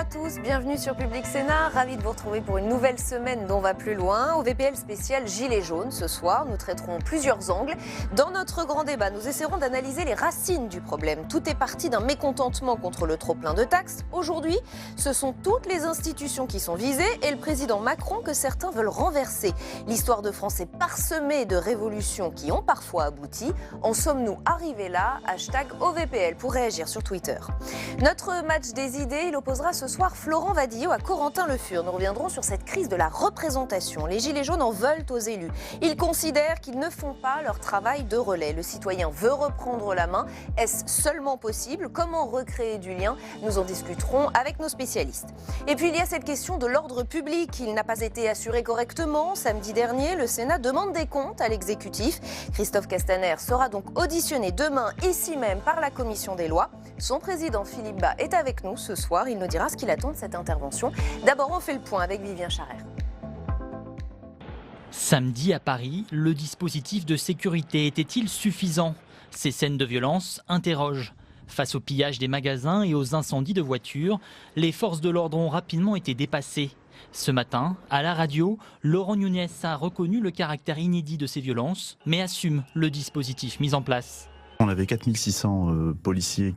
à tous, bienvenue sur Public Sénat, ravi de vous retrouver pour une nouvelle semaine dont va plus loin. Au VPL spécial Gilets jaunes, ce soir, nous traiterons plusieurs angles. Dans notre grand débat, nous essaierons d'analyser les racines du problème. Tout est parti d'un mécontentement contre le trop-plein de taxes. Aujourd'hui, ce sont toutes les institutions qui sont visées et le président Macron que certains veulent renverser. L'histoire de France est parsemée de révolutions qui ont parfois abouti. En sommes-nous arrivés là? Hashtag OVPL pour réagir sur Twitter. Notre match des idées, il opposera ce soir Florent Vadillo à Corentin Le Fur. Nous reviendrons sur cette crise de la représentation. Les Gilets jaunes en veulent aux élus. Ils considèrent qu'ils ne font pas leur travail de relais. Le citoyen veut reprendre la main. Est-ce seulement possible? Comment recréer du lien? Nous en discuterons avec nos spécialistes. Et puis il y a cette question de l'ordre public. Il n'a pas été assuré correctement. Samedi dernier, le Sénat demande des comptes à l'exécutif. Christophe Castaner sera donc auditionné demain ici même par la commission des lois. Son président Philippe Bas est avec nous ce soir. Il nous dira ce qu'il attend de cette intervention. D'abord, on fait le point avec Vivien Charrer. Samedi à Paris, le dispositif de sécurité était-il suffisant? Ces scènes de violence interrogent. Face au pillage des magasins et aux incendies de voitures, les forces de l'ordre ont rapidement été dépassées. Ce matin, à la radio, Laurent Nunez a reconnu le caractère inédit de ces violences, mais assume le dispositif mis en place. On avait 4600 policiers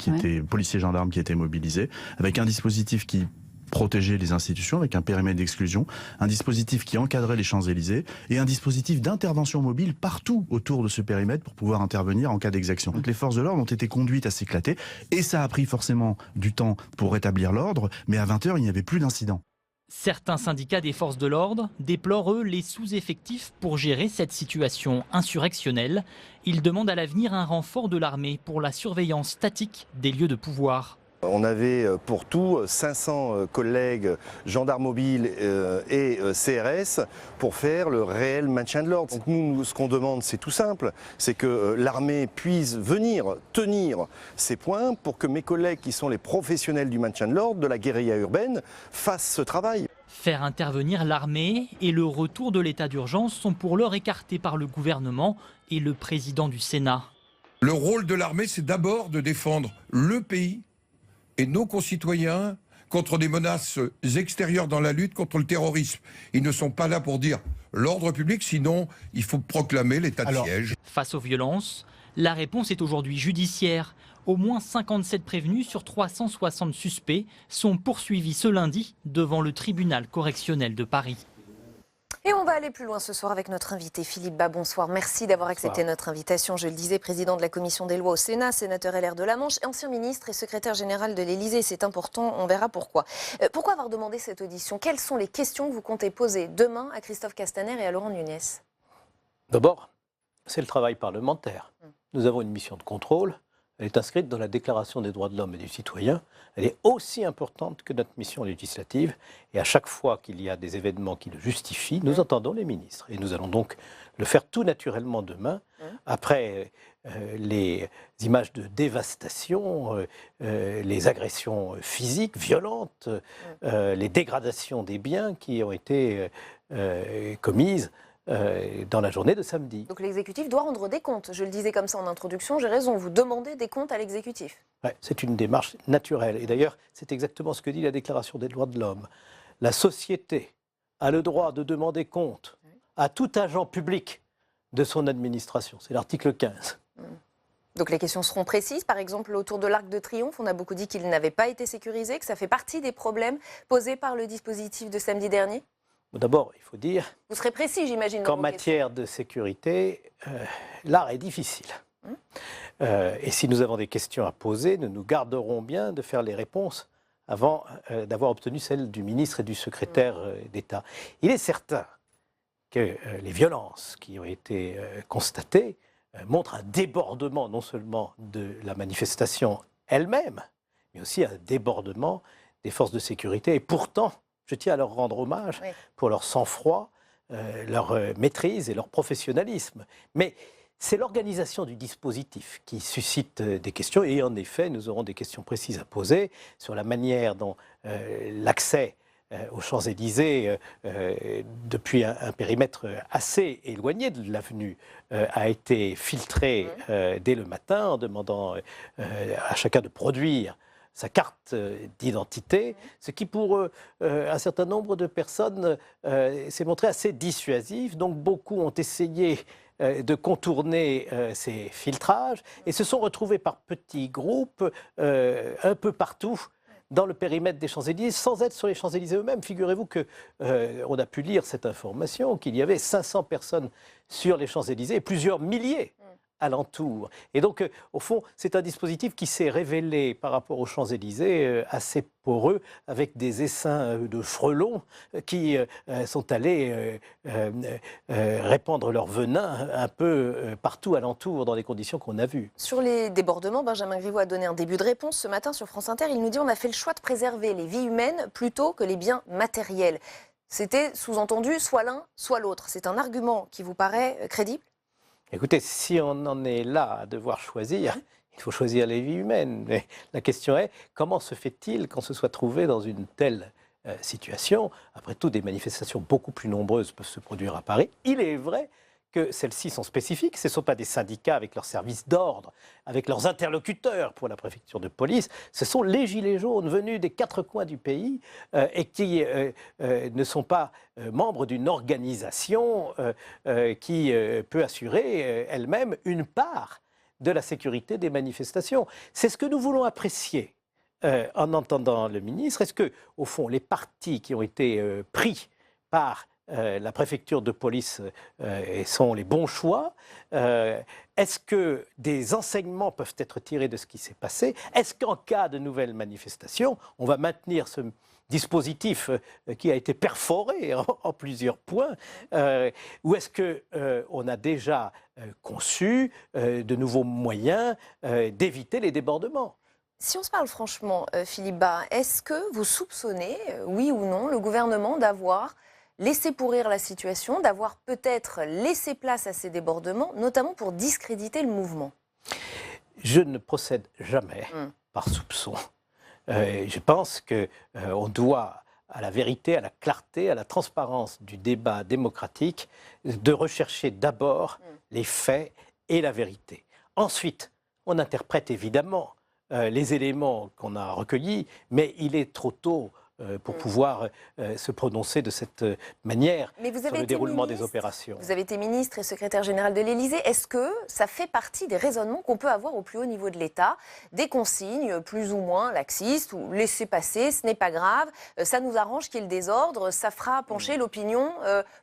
gendarmes qui étaient mobilisés, avec un dispositif qui protégeait les institutions, avec un périmètre d'exclusion, un dispositif qui encadrait les Champs-Élysées et un dispositif d'intervention mobile partout autour de ce périmètre pour pouvoir intervenir en cas d'exaction. Donc les forces de l'ordre ont été conduites à s'éclater et ça a pris forcément du temps pour rétablir l'ordre, mais à 20h, il n'y avait plus d'incident. Certains syndicats des forces de l'ordre déplorent, eux, les sous-effectifs pour gérer cette situation insurrectionnelle. Ils demandent à l'avenir un renfort de l'armée pour la surveillance statique des lieux de pouvoir. On avait pour tout 500 collègues gendarmes mobiles et CRS pour faire le réel maintien de l'ordre. Donc nous, ce qu'on demande, c'est tout simple, c'est que l'armée puisse venir tenir ces points pour que mes collègues qui sont les professionnels du maintien de l'ordre, de la guérilla urbaine, fassent ce travail. Faire intervenir l'armée et le retour de l'état d'urgence sont pour l'heure écartés par le gouvernement et le président du Sénat. Le rôle de l'armée, c'est d'abord de défendre le pays et nos concitoyens contre des menaces extérieures dans la lutte contre le terrorisme. Ils ne sont pas là pour dire l'ordre public, sinon il faut proclamer l'état de siège. Face aux violences, la réponse est aujourd'hui judiciaire. Au moins 57 prévenus sur 360 suspects sont poursuivis ce lundi devant le tribunal correctionnel de Paris. Et on va aller plus loin ce soir avec notre invité Philippe Bas. Bonsoir, merci d'avoir accepté notre invitation. Je le disais, président de la commission des lois au Sénat, sénateur LR de la Manche, ancien ministre et secrétaire général de l'Élysée. C'est important, on verra pourquoi. Pourquoi avoir demandé cette audition? Quelles sont les questions que vous comptez poser demain à Christophe Castaner et à Laurent Nunez? D'abord, c'est le travail parlementaire. Nous avons une mission de contrôle. Elle est inscrite dans la Déclaration des droits de l'homme et du citoyen. Elle est aussi importante que notre mission législative. Et à chaque fois qu'il y a des événements qui le justifient, nous entendons les ministres. Et nous allons donc le faire tout naturellement demain, après les images de dévastation, les agressions physiques violentes, les dégradations des biens qui ont été commises dans la journée de samedi. Donc l'exécutif doit rendre des comptes. Je le disais comme ça en introduction, j'ai raison, vous demandez des comptes à l'exécutif. Ouais, c'est une démarche naturelle. Et d'ailleurs, c'est exactement ce que dit la Déclaration des droits de l'homme. La société a le droit de demander compte à tout agent public de son administration. C'est l'article 15. Donc les questions seront précises. Par exemple, autour de l'Arc de Triomphe, on a beaucoup dit qu'il n'avait pas été sécurisé, que ça fait partie des problèmes posés par le dispositif de samedi dernier. D'abord, il faut dire vous serez précis, j'imagine, qu'en matière de sécurité, l'art est difficile. Et si nous avons des questions à poser, nous nous garderons bien de faire les réponses avant d'avoir obtenu celles du ministre et du secrétaire d'État. Il est certain que les violences qui ont été constatées montrent un débordement non seulement de la manifestation elle-même, mais aussi un débordement des forces de sécurité. Et pourtant, je tiens à leur rendre hommage pour leur sang-froid, leur maîtrise et leur professionnalisme. Mais c'est l'organisation du dispositif qui suscite des questions. Et en effet, nous aurons des questions précises à poser sur la manière dont l'accès aux Champs-Élysées, depuis un périmètre assez éloigné de l'avenue, a été filtré dès le matin en demandant à chacun de produire sa carte d'identité, ce qui pour un certain nombre de personnes s'est montré assez dissuasif. Donc beaucoup ont essayé de contourner ces filtrages et se sont retrouvés par petits groupes un peu partout dans le périmètre des Champs-Élysées, sans être sur les Champs-Élysées eux-mêmes. Figurez-vous qu'on a pu lire cette information, qu'il y avait 500 personnes sur les Champs-Élysées et plusieurs milliers alentour. Et donc, au fond, c'est un dispositif qui s'est révélé par rapport aux Champs-Élysées assez poreux, avec des essaims de frelons qui sont allés répandre leur venin un peu partout alentour dans les conditions qu'on a vues. Sur les débordements, Benjamin Griveaux a donné un début de réponse ce matin sur France Inter. Il nous dit on a fait le choix de préserver les vies humaines plutôt que les biens matériels. C'était sous-entendu soit l'un, soit l'autre. C'est un argument qui vous paraît crédible ? Écoutez, si on en est là à devoir choisir, il faut choisir les vies humaines. Mais la question est, comment se fait-il qu'on se soit trouvé dans une telle situation? Après tout, des manifestations beaucoup plus nombreuses peuvent se produire à Paris. Il est vrai que celles-ci sont spécifiques. Ce ne sont pas des syndicats avec leurs services d'ordre, avec leurs interlocuteurs pour la préfecture de police. Ce sont les gilets jaunes venus des 4 coins du pays et qui ne sont pas membres d'une organisation qui peut assurer elle-même une part de la sécurité des manifestations. C'est ce que nous voulons apprécier en entendant le ministre. Est-ce que, au fond, les partis qui ont été pris par la préfecture de police sont les bons choix? Est-ce que des enseignements peuvent être tirés de ce qui s'est passé? Est-ce qu'en cas de nouvelles manifestations, on va maintenir ce dispositif qui a été perforé en plusieurs points, ou est-ce qu'on a déjà conçu de nouveaux moyens d'éviter les débordements? Si on se parle franchement, Philippe Bas, est-ce que vous soupçonnez, oui ou non, le gouvernement d'avoir laisser pourrir la situation, d'avoir peut-être laissé place à ces débordements, notamment pour discréditer le mouvement? Je ne procède jamais par soupçon. Je pense qu'on doit à la vérité, à la clarté, à la transparence du débat démocratique, de rechercher d'abord les faits et la vérité. Ensuite, on interprète évidemment les éléments qu'on a recueillis, mais il est trop tôt pour pouvoir se prononcer de cette manière sur le déroulement des opérations. Vous avez été ministre et secrétaire général de l'Élysée. Est-ce que ça fait partie des raisonnements qu'on peut avoir au plus haut niveau de l'État? Des consignes plus ou moins laxistes, ou laisser passer, ce n'est pas grave, ça nous arrange qu'il y ait le désordre, ça fera pencher l'opinion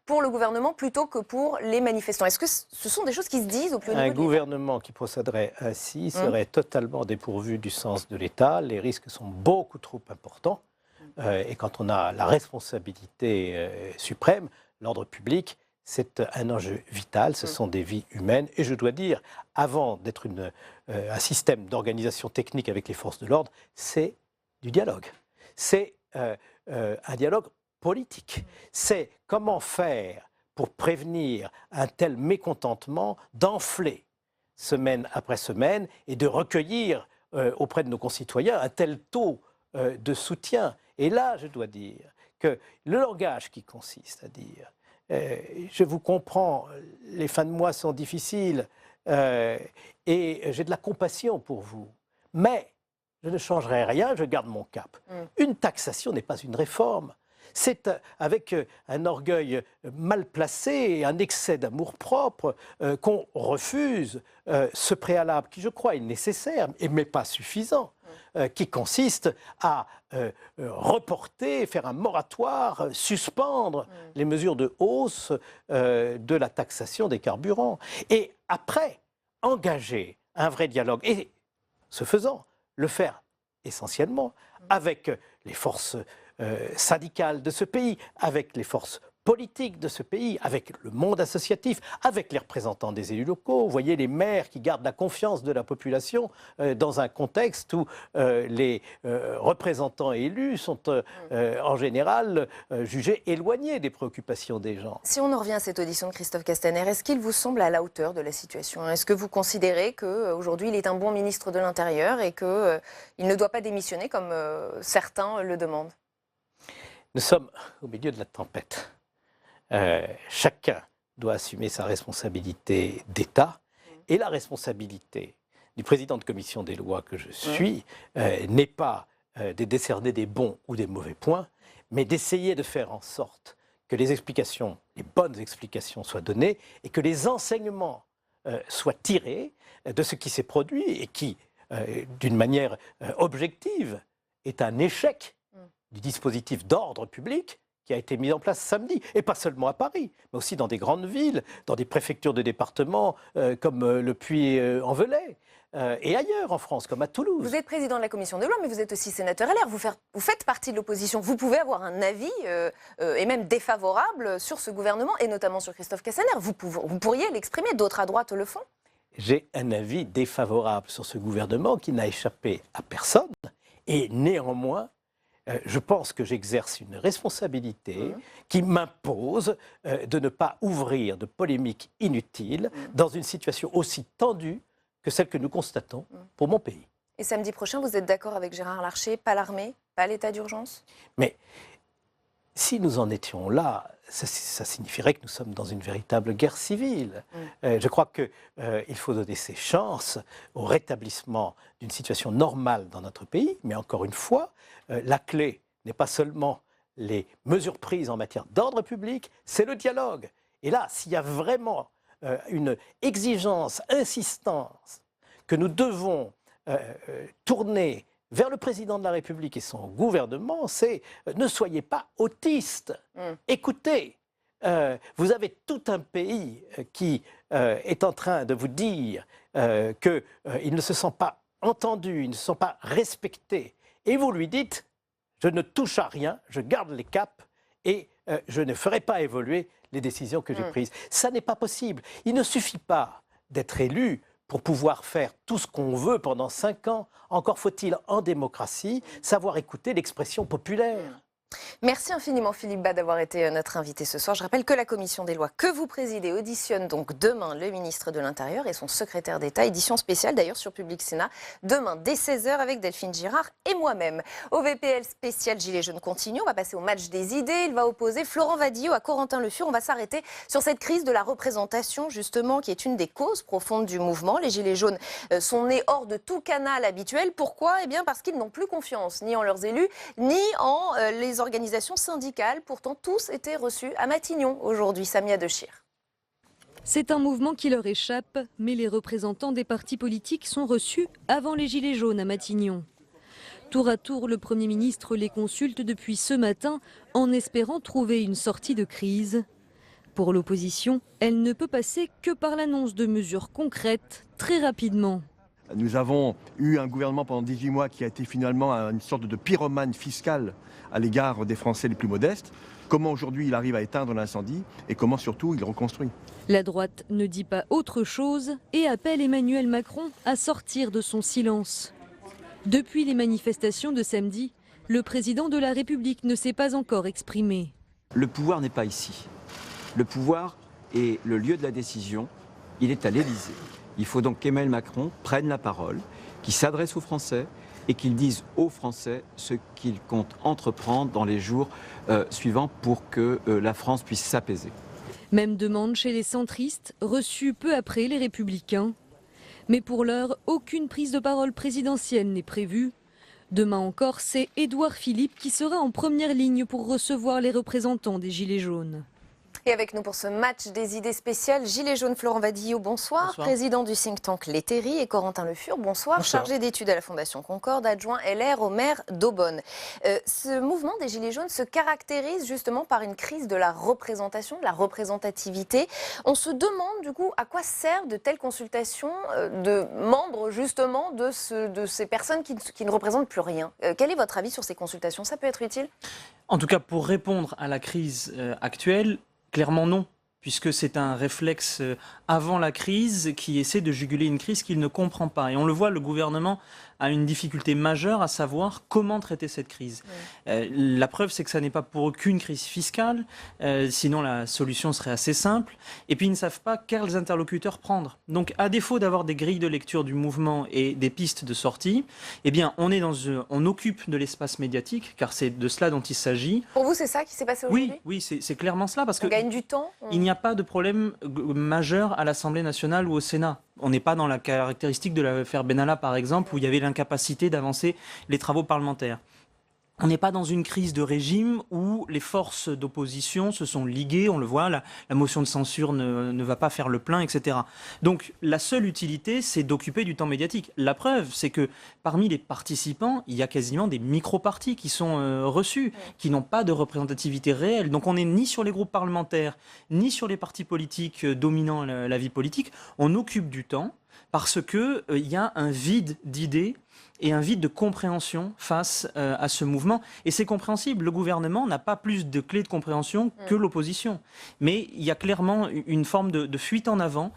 pour le gouvernement plutôt que pour les manifestants. Est-ce que ce sont des choses qui se disent au plus haut niveau de l'État? Un gouvernement qui procéderait ainsi serait totalement dépourvu du sens de l'État. Les risques sont beaucoup trop importants. Et quand on a la responsabilité suprême, l'ordre public, c'est un enjeu vital, ce sont des vies humaines. Et je dois dire, avant d'être un système d'organisation technique avec les forces de l'ordre, c'est du dialogue. C'est un dialogue politique. C'est comment faire pour prévenir un tel mécontentement, d'enfler semaine après semaine et de recueillir auprès de nos concitoyens un tel taux de soutien. Et là, je dois dire que le langage qui consiste à dire je vous comprends, les fins de mois sont difficiles et j'ai de la compassion pour vous, mais je ne changerai rien, je garde mon cap. Une taxation n'est pas une réforme. C'est avec un orgueil mal placé et un excès d'amour-propre qu'on refuse ce préalable qui, je crois, est nécessaire, mais pas suffisant. Qui consiste à reporter, faire un moratoire, suspendre les mesures de hausse de la taxation des carburants. Et après, engager un vrai dialogue. Et ce faisant, le faire essentiellement avec les forces syndicales de ce pays, avec les forces politiques de ce pays, avec le monde associatif, avec les représentants des élus locaux. Vous voyez les maires qui gardent la confiance de la population dans un contexte où les représentants élus sont en général jugés éloignés des préoccupations des gens. Si on en revient à cette audition de Christophe Castaner, est-ce qu'il vous semble à la hauteur de la situation? Est-ce que vous considérez qu'aujourd'hui il est un bon ministre de l'Intérieur et qu'il ne doit pas démissionner comme certains le demandent? Nous sommes au milieu de la tempête. Chacun doit assumer sa responsabilité d'État et la responsabilité du président de commission des lois que je suis n'est pas de décerner des bons ou des mauvais points, mais d'essayer de faire en sorte que les explications, les bonnes explications soient données et que les enseignements soient tirés de ce qui s'est produit et qui, d'une manière objective, est un échec du dispositif d'ordre public qui a été mis en place samedi, et pas seulement à Paris, mais aussi dans des grandes villes, dans des préfectures de départements comme le Puy-en-Velay, et ailleurs en France, comme à Toulouse. Vous êtes président de la commission des lois, mais vous êtes aussi sénateur LR. Vous faites partie de l'opposition. Vous pouvez avoir un avis, et même défavorable, sur ce gouvernement, et notamment sur Christophe Castaner. Vous pourriez l'exprimer, d'autres à droite le font. J'ai un avis défavorable sur ce gouvernement qui n'a échappé à personne, et néanmoins, je pense que j'exerce une responsabilité qui m'impose de ne pas ouvrir de polémiques inutiles dans une situation aussi tendue que celle que nous constatons pour mon pays. Et samedi prochain, vous êtes d'accord avec Gérard Larcher, pas l'armée, pas l'état d'urgence? Mais si nous en étions là, ça signifierait que nous sommes dans une véritable guerre civile. Je crois qu'il faut donner ses chances au rétablissement d'une situation normale dans notre pays, mais encore une fois, la clé n'est pas seulement les mesures prises en matière d'ordre public, c'est le dialogue. Et là, s'il y a vraiment une exigence, insistance, que nous devons tourner vers le président de la République et son gouvernement, c'est ne soyez pas autistes. Écoutez, vous avez tout un pays qui est en train de vous dire qu'il ne se sent pas entendu, il ne se sent pas respecté. Et vous lui dites, je ne touche à rien, je garde les caps et je ne ferai pas évoluer les décisions que j'ai prises. Ça n'est pas possible. Il ne suffit pas d'être élu pour pouvoir faire tout ce qu'on veut pendant 5 ans. Encore faut-il, en démocratie, savoir écouter l'expression populaire. Merci infiniment Philippe Bas d'avoir été notre invité ce soir. Je rappelle que la commission des lois que vous présidez auditionne donc demain le ministre de l'Intérieur et son secrétaire d'État. Édition spéciale d'ailleurs sur Public Sénat demain dès 16h avec Delphine Girard et moi-même. Au VPL spécial Gilets jaunes continue. On va passer au match des idées. Il va opposer Florent Vadillo à Corentin Le Fur. On va s'arrêter sur cette crise de la représentation justement qui est une des causes profondes du mouvement. Les Gilets jaunes sont nés hors de tout canal habituel. Pourquoi ? Eh bien parce qu'ils n'ont plus confiance ni en leurs élus ni en les organisations syndicales. Pourtant, tous étaient reçus à Matignon aujourd'hui. Samia Dechir. C'est un mouvement qui leur échappe, mais les représentants des partis politiques sont reçus avant les Gilets jaunes à Matignon. Tour à tour, le Premier ministre les consulte depuis ce matin en espérant trouver une sortie de crise. Pour l'opposition, elle ne peut passer que par l'annonce de mesures concrètes très rapidement. Nous avons eu un gouvernement pendant 18 mois qui a été finalement une sorte de pyromane fiscal à l'égard des Français les plus modestes. Comment aujourd'hui il arrive à éteindre l'incendie et comment surtout il reconstruit. La droite ne dit pas autre chose et appelle Emmanuel Macron à sortir de son silence. Depuis les manifestations de samedi, le président de la République ne s'est pas encore exprimé. Le pouvoir n'est pas ici. Le pouvoir est le lieu de la décision. Il est à l'Élysée. Il faut donc qu'Emmanuel Macron prenne la parole, qu'il s'adresse aux Français et qu'il dise aux Français ce qu'il compte entreprendre dans les jours suivants pour que la France puisse s'apaiser. Même demande chez les centristes, reçue peu après les Républicains. Mais pour l'heure, aucune prise de parole présidentielle n'est prévue. Demain encore, c'est Édouard Philippe qui sera en première ligne pour recevoir les représentants des Gilets jaunes. Et avec nous pour ce match des idées spéciales, Gilets jaunes, Florent Vadillo, bonsoir. Président du think tank L'Hétairie, et Corentin Le Fur, bonsoir. Chargé d'études à la Fondation Concorde, adjoint LR au maire d'Aubonne. Ce mouvement des Gilets jaunes se caractérise justement par une crise de la représentation, de la représentativité. On se demande du coup à quoi servent de telles consultations de membres justement de ces personnes qui ne représentent plus rien. Quel est votre avis sur ces consultations? Ça peut être utile? En tout cas, pour répondre à la crise actuelle, clairement non, puisque c'est un réflexe avant la crise qui essaie de juguler une crise qu'il ne comprend pas. Et on le voit, le gouvernement a une difficulté majeure à savoir comment traiter cette crise. La preuve, c'est que ça n'est pas pour aucune crise fiscale, sinon la solution serait assez simple. Et puis ils ne savent pas quels interlocuteurs prendre. Donc à défaut d'avoir des grilles de lecture du mouvement et des pistes de sortie, eh bien on occupe de l'espace médiatique, car c'est de cela dont il s'agit. Pour vous, c'est ça qui s'est passé aujourd'hui? Oui, c'est clairement cela, parce on gagne du temps. Il n'y a pas de problème majeur à l'Assemblée nationale ou au Sénat. On n'est pas dans la caractéristique de l'affaire Benalla, par exemple, où il y avait l'incapacité d'avancer les travaux parlementaires. On n'est pas dans une crise de régime où les forces d'opposition se sont liguées, on le voit, la motion de censure ne va pas faire le plein, etc. Donc la seule utilité, c'est d'occuper du temps médiatique. La preuve, c'est que parmi les participants, il y a quasiment des micro-partis qui sont reçus, qui n'ont pas de représentativité réelle. Donc on n'est ni sur les groupes parlementaires, ni sur les partis politiques dominant la vie politique. On occupe du temps parce qu'il y a un vide d'idées et un vide de compréhension face à ce mouvement. Et c'est compréhensible. Le gouvernement n'a pas plus de clés de compréhension que l'opposition. Mais il y a clairement une forme de fuite en avant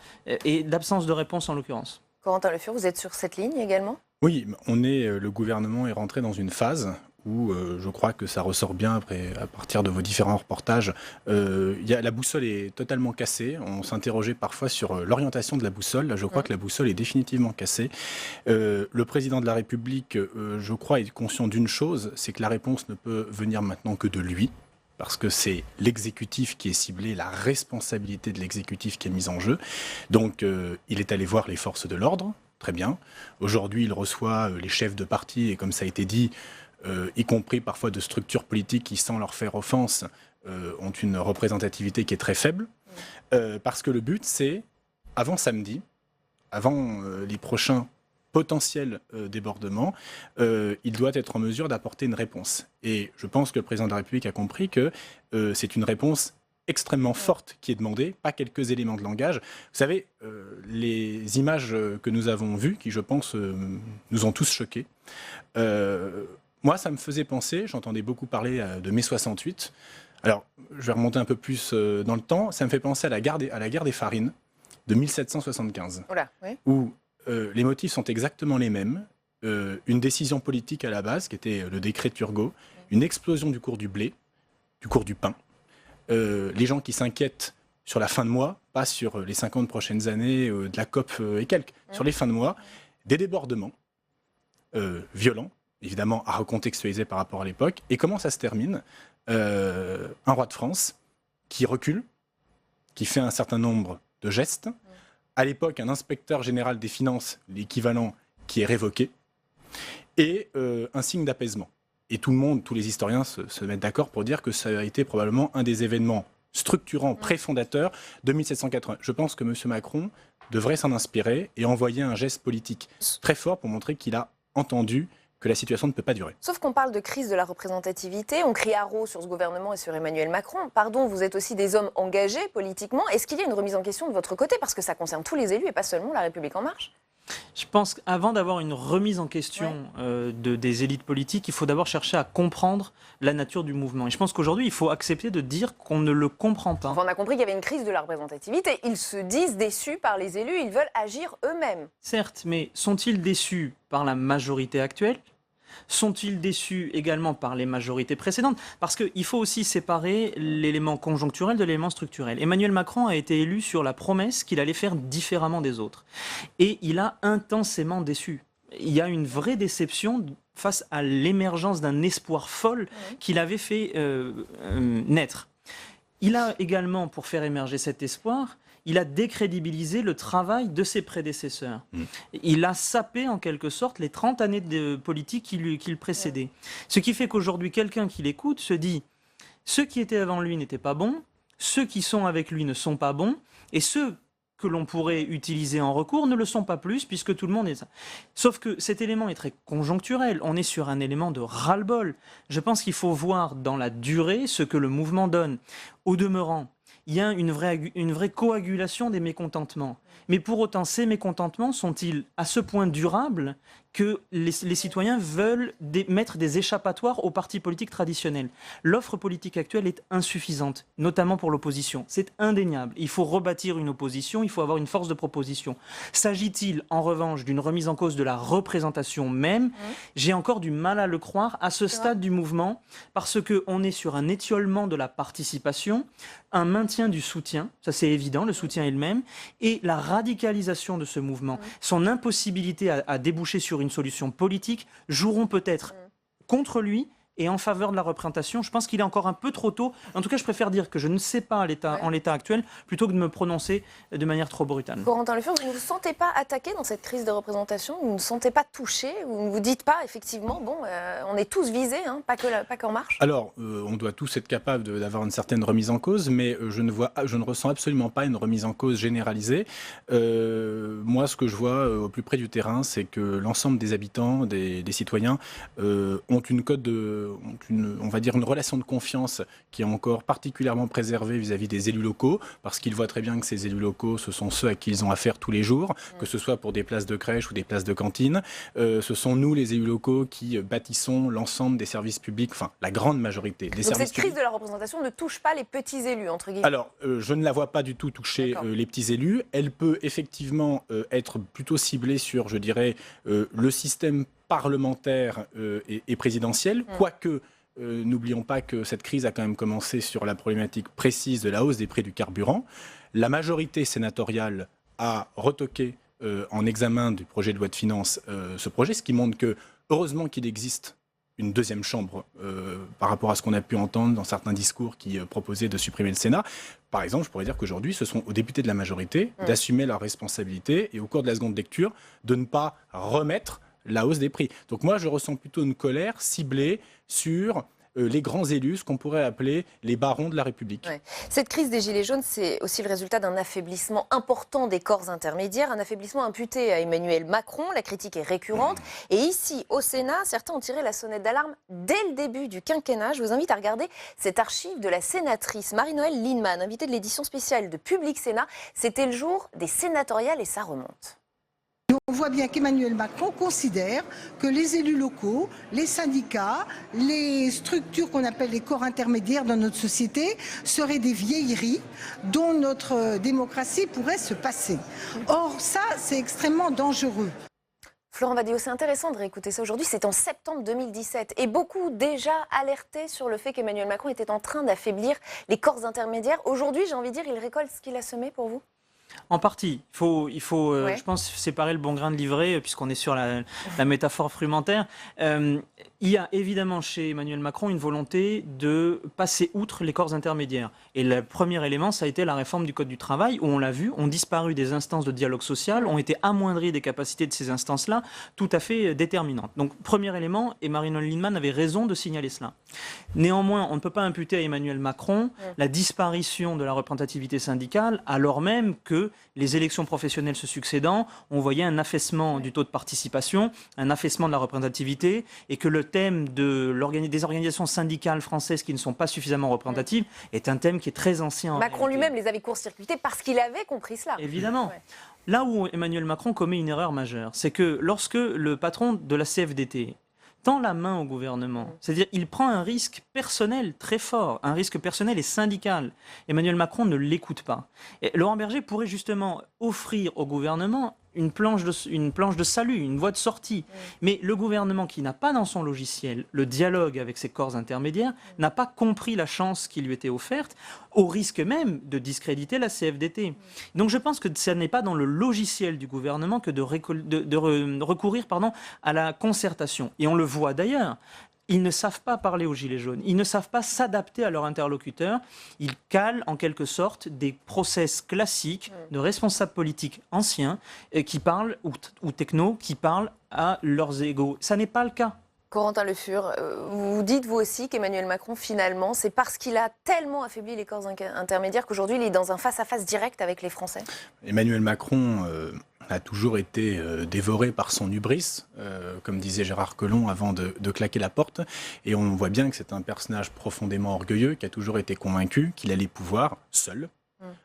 et d'absence de réponse en l'occurrence. Corentin Le Fur, vous êtes sur cette ligne également ? Oui, le gouvernement est rentré dans une phase où je crois que ça ressort bien après, à partir de vos différents reportages. La boussole est totalement cassée. On s'interrogeait parfois sur l'orientation de la boussole. Là, je crois que la boussole est définitivement cassée. Le président de la République, je crois, est conscient d'une chose, c'est que la réponse ne peut venir maintenant que de lui, parce que c'est l'exécutif qui est ciblé, la responsabilité de l'exécutif qui est mise en jeu. Donc, il est allé voir les forces de l'ordre, très bien. Aujourd'hui, il reçoit les chefs de parti, et comme ça a été dit, y compris parfois de structures politiques qui, sans leur faire offense, ont une représentativité qui est très faible. Parce que le but, c'est, avant samedi, avant les prochains potentiels débordements, il doit être en mesure d'apporter une réponse. Et je pense que le président de la République a compris que c'est une réponse extrêmement forte qui est demandée, pas quelques éléments de langage. Vous savez, les images que nous avons vues, qui je pense nous ont tous choqués, moi, ça me faisait penser, j'entendais beaucoup parler de mai 68. Alors, je vais remonter un peu plus dans le temps. Ça me fait penser à la guerre des Farines de 1775, Voilà, oui. où les motifs sont exactement les mêmes. Une décision politique à la base, qui était le décret Turgot, une explosion du cours du blé, du cours du pain. Les gens qui s'inquiètent sur la fin de mois, pas sur les 50 prochaines années de la COP et quelques, sur les fins de mois, des débordements violents, évidemment à recontextualiser par rapport à l'époque. Et comment ça se termine ? Un roi de France qui recule, qui fait un certain nombre de gestes. À l'époque, un inspecteur général des finances, l'équivalent, qui est révoqué. Et un signe d'apaisement. Et tout le monde, tous les historiens se mettent d'accord pour dire que ça a été probablement un des événements structurants, préfondateurs de 1780. Je pense que M. Macron devrait s'en inspirer et envoyer un geste politique très fort pour montrer qu'il a entendu que la situation ne peut pas durer. Sauf qu'on parle de crise de la représentativité, on crie haro sur ce gouvernement et sur Emmanuel Macron. Pardon, vous êtes aussi des hommes engagés politiquement. Est-ce qu'il y a une remise en question de votre côté ? Parce que ça concerne tous les élus et pas seulement La République En Marche. Je pense qu'avant d'avoir une remise en question des élites politiques, il faut d'abord chercher à comprendre la nature du mouvement. Et je pense qu'aujourd'hui, il faut accepter de dire qu'on ne le comprend pas. Enfin, on a compris qu'il y avait une crise de la représentativité. Ils se disent déçus par les élus, ils veulent agir eux-mêmes. Certes, mais sont-ils déçus par la majorité actuelle ? Sont-ils déçus également par les majorités précédentes ? Parce qu'il faut aussi séparer l'élément conjoncturel de l'élément structurel. Emmanuel Macron a été élu sur la promesse qu'il allait faire différemment des autres. Et il a intensément déçu. Il y a une vraie déception face à l'émergence d'un espoir folle qu'il avait fait naître. Il a également, pour faire émerger cet espoir, il a décrédibilisé le travail de ses prédécesseurs. Il a sapé en quelque sorte les 30 années de politique qui le précédaient. Ce qui fait qu'aujourd'hui, quelqu'un qui l'écoute se dit « ceux qui étaient avant lui n'étaient pas bons, ceux qui sont avec lui ne sont pas bons, et ceux que l'on pourrait utiliser en recours ne le sont pas plus, puisque tout le monde est ça. » Sauf que cet élément est très conjoncturel. On est sur un élément de ras-le-bol. Je pense qu'il faut voir dans la durée ce que le mouvement donne. Au demeurant, il y a une vraie coagulation des mécontentements. Mais pour autant, ces mécontentements sont-ils à ce point durables que les citoyens veulent mettre des échappatoires aux partis politiques traditionnels ? L'offre politique actuelle est insuffisante, notamment pour l'opposition. C'est indéniable. Il faut rebâtir une opposition, il faut avoir une force de proposition. S'agit-il, en revanche, d'une remise en cause de la représentation même ? J'ai encore du mal à le croire à ce stade du mouvement, parce qu'on est sur un étiolement de la participation, un maintien du soutien, ça c'est évident, le soutien est le même, et la radicalisation de ce mouvement, son impossibilité à déboucher sur une solution politique, joueront peut-être contre lui et en faveur de la représentation. Je pense qu'il est encore un peu trop tôt. En tout cas, je préfère dire que je ne sais pas en l'état actuel plutôt que de me prononcer de manière trop brutale. Corentin Le Fur, vous ne vous sentez pas attaqué dans cette crise de représentation? Vous ne vous sentez pas touché? Vous ne vous dites pas, effectivement, bon, on est tous visés, hein, pas qu'En Marche? Alors, on doit tous être capables d'avoir une certaine remise en cause, mais je ne ressens absolument pas une remise en cause généralisée. Moi, ce que je vois au plus près du terrain, c'est que l'ensemble des habitants, des citoyens, ont on va dire une relation de confiance qui est encore particulièrement préservée vis-à-vis des élus locaux, parce qu'ils voient très bien que ces élus locaux, ce sont ceux à qui ils ont affaire tous les jours, que ce soit pour des places de crèche ou des places de cantine. Ce sont nous, les élus locaux, qui bâtissons l'ensemble des services publics, enfin la grande majorité des services publics. Donc cette crise de la représentation ne touche pas les petits élus, entre guillemets? Alors, je ne la vois pas du tout toucher les petits élus. Elle peut effectivement être plutôt ciblée sur, je dirais, le système parlementaire et présidentiel, quoique n'oublions pas que cette crise a quand même commencé sur la problématique précise de la hausse des prix du carburant. La majorité sénatoriale a retoqué en examen du projet de loi de finances ce projet, ce qui montre que, heureusement qu'il existe une deuxième chambre par rapport à ce qu'on a pu entendre dans certains discours qui proposaient de supprimer le Sénat. Par exemple, je pourrais dire qu'aujourd'hui, ce sont aux députés de la majorité d'assumer leurs responsabilités et au cours de la seconde lecture, de ne pas remettre la hausse des prix. Donc moi, je ressens plutôt une colère ciblée sur les grands élus, ce qu'on pourrait appeler les barons de la République. Ouais. Cette crise des Gilets jaunes, c'est aussi le résultat d'un affaiblissement important des corps intermédiaires, un affaiblissement imputé à Emmanuel Macron. La critique est récurrente. Et ici, au Sénat, certains ont tiré la sonnette d'alarme dès le début du quinquennat. Je vous invite à regarder cette archive de la sénatrice Marie-Noëlle Lienemann, invitée de l'édition spéciale de Public Sénat. C'était le jour des sénatoriales et ça remonte. On voit bien qu'Emmanuel Macron considère que les élus locaux, les syndicats, les structures qu'on appelle les corps intermédiaires dans notre société seraient des vieilleries dont notre démocratie pourrait se passer. Or, ça, c'est extrêmement dangereux. Florent Badéo, c'est intéressant de réécouter ça aujourd'hui. C'est en septembre 2017. Et beaucoup déjà alertaient sur le fait qu'Emmanuel Macron était en train d'affaiblir les corps intermédiaires. Aujourd'hui, j'ai envie de dire, il récolte ce qu'il a semé pour vous? En partie. Il faut je pense, séparer le bon grain de l'ivraie, puisqu'on est sur la métaphore frumentaire. Il y a évidemment chez Emmanuel Macron une volonté de passer outre les corps intermédiaires. Et le premier élément, ça a été la réforme du Code du travail, où on l'a vu, ont disparu des instances de dialogue social, ont été amoindries des capacités de ces instances-là, tout à fait déterminantes. Donc, premier élément, et Marie-Noëlle Lienemann avait raison de signaler cela. Néanmoins, on ne peut pas imputer à Emmanuel Macron la disparition de la représentativité syndicale, alors même que les élections professionnelles se succédant, on voyait un affaissement du taux de participation, un affaissement de la représentativité, et que le thème des organisations syndicales françaises qui ne sont pas suffisamment représentatives est un thème qui est très ancien. Macron lui-même les avait court-circuités parce qu'il avait compris cela. Évidemment. Là où Emmanuel Macron commet une erreur majeure, c'est que lorsque le patron de la CFDT tend la main au gouvernement, c'est-à-dire il prend un risque personnel très fort, un risque personnel et syndical. Emmanuel Macron ne l'écoute pas. Et Laurent Berger pourrait justement offrir au gouvernement une planche de salut, une voie de sortie. Mais le gouvernement qui n'a pas dans son logiciel le dialogue avec ses corps intermédiaires n'a pas compris la chance qui lui était offerte, au risque même de discréditer la CFDT. Donc je pense que ce n'est pas dans le logiciel du gouvernement que de recourir à la concertation. Et on le voit d'ailleurs. Ils ne savent pas parler aux Gilets jaunes, ils ne savent pas s'adapter à leurs interlocuteurs, ils calent en quelque sorte des process classiques de responsables politiques anciens qui parlent, ou techno, qui parlent à leurs égos. Ça n'est pas le cas. Corentin Le Fur, vous dites vous aussi qu'Emmanuel Macron, finalement, c'est parce qu'il a tellement affaibli les corps intermédiaires qu'aujourd'hui il est dans un face-à-face direct avec les Français? Emmanuel Macron a toujours été dévoré par son hubris, comme disait Gérard Collomb avant de claquer la porte. Et on voit bien que c'est un personnage profondément orgueilleux qui a toujours été convaincu qu'il allait pouvoir, seul,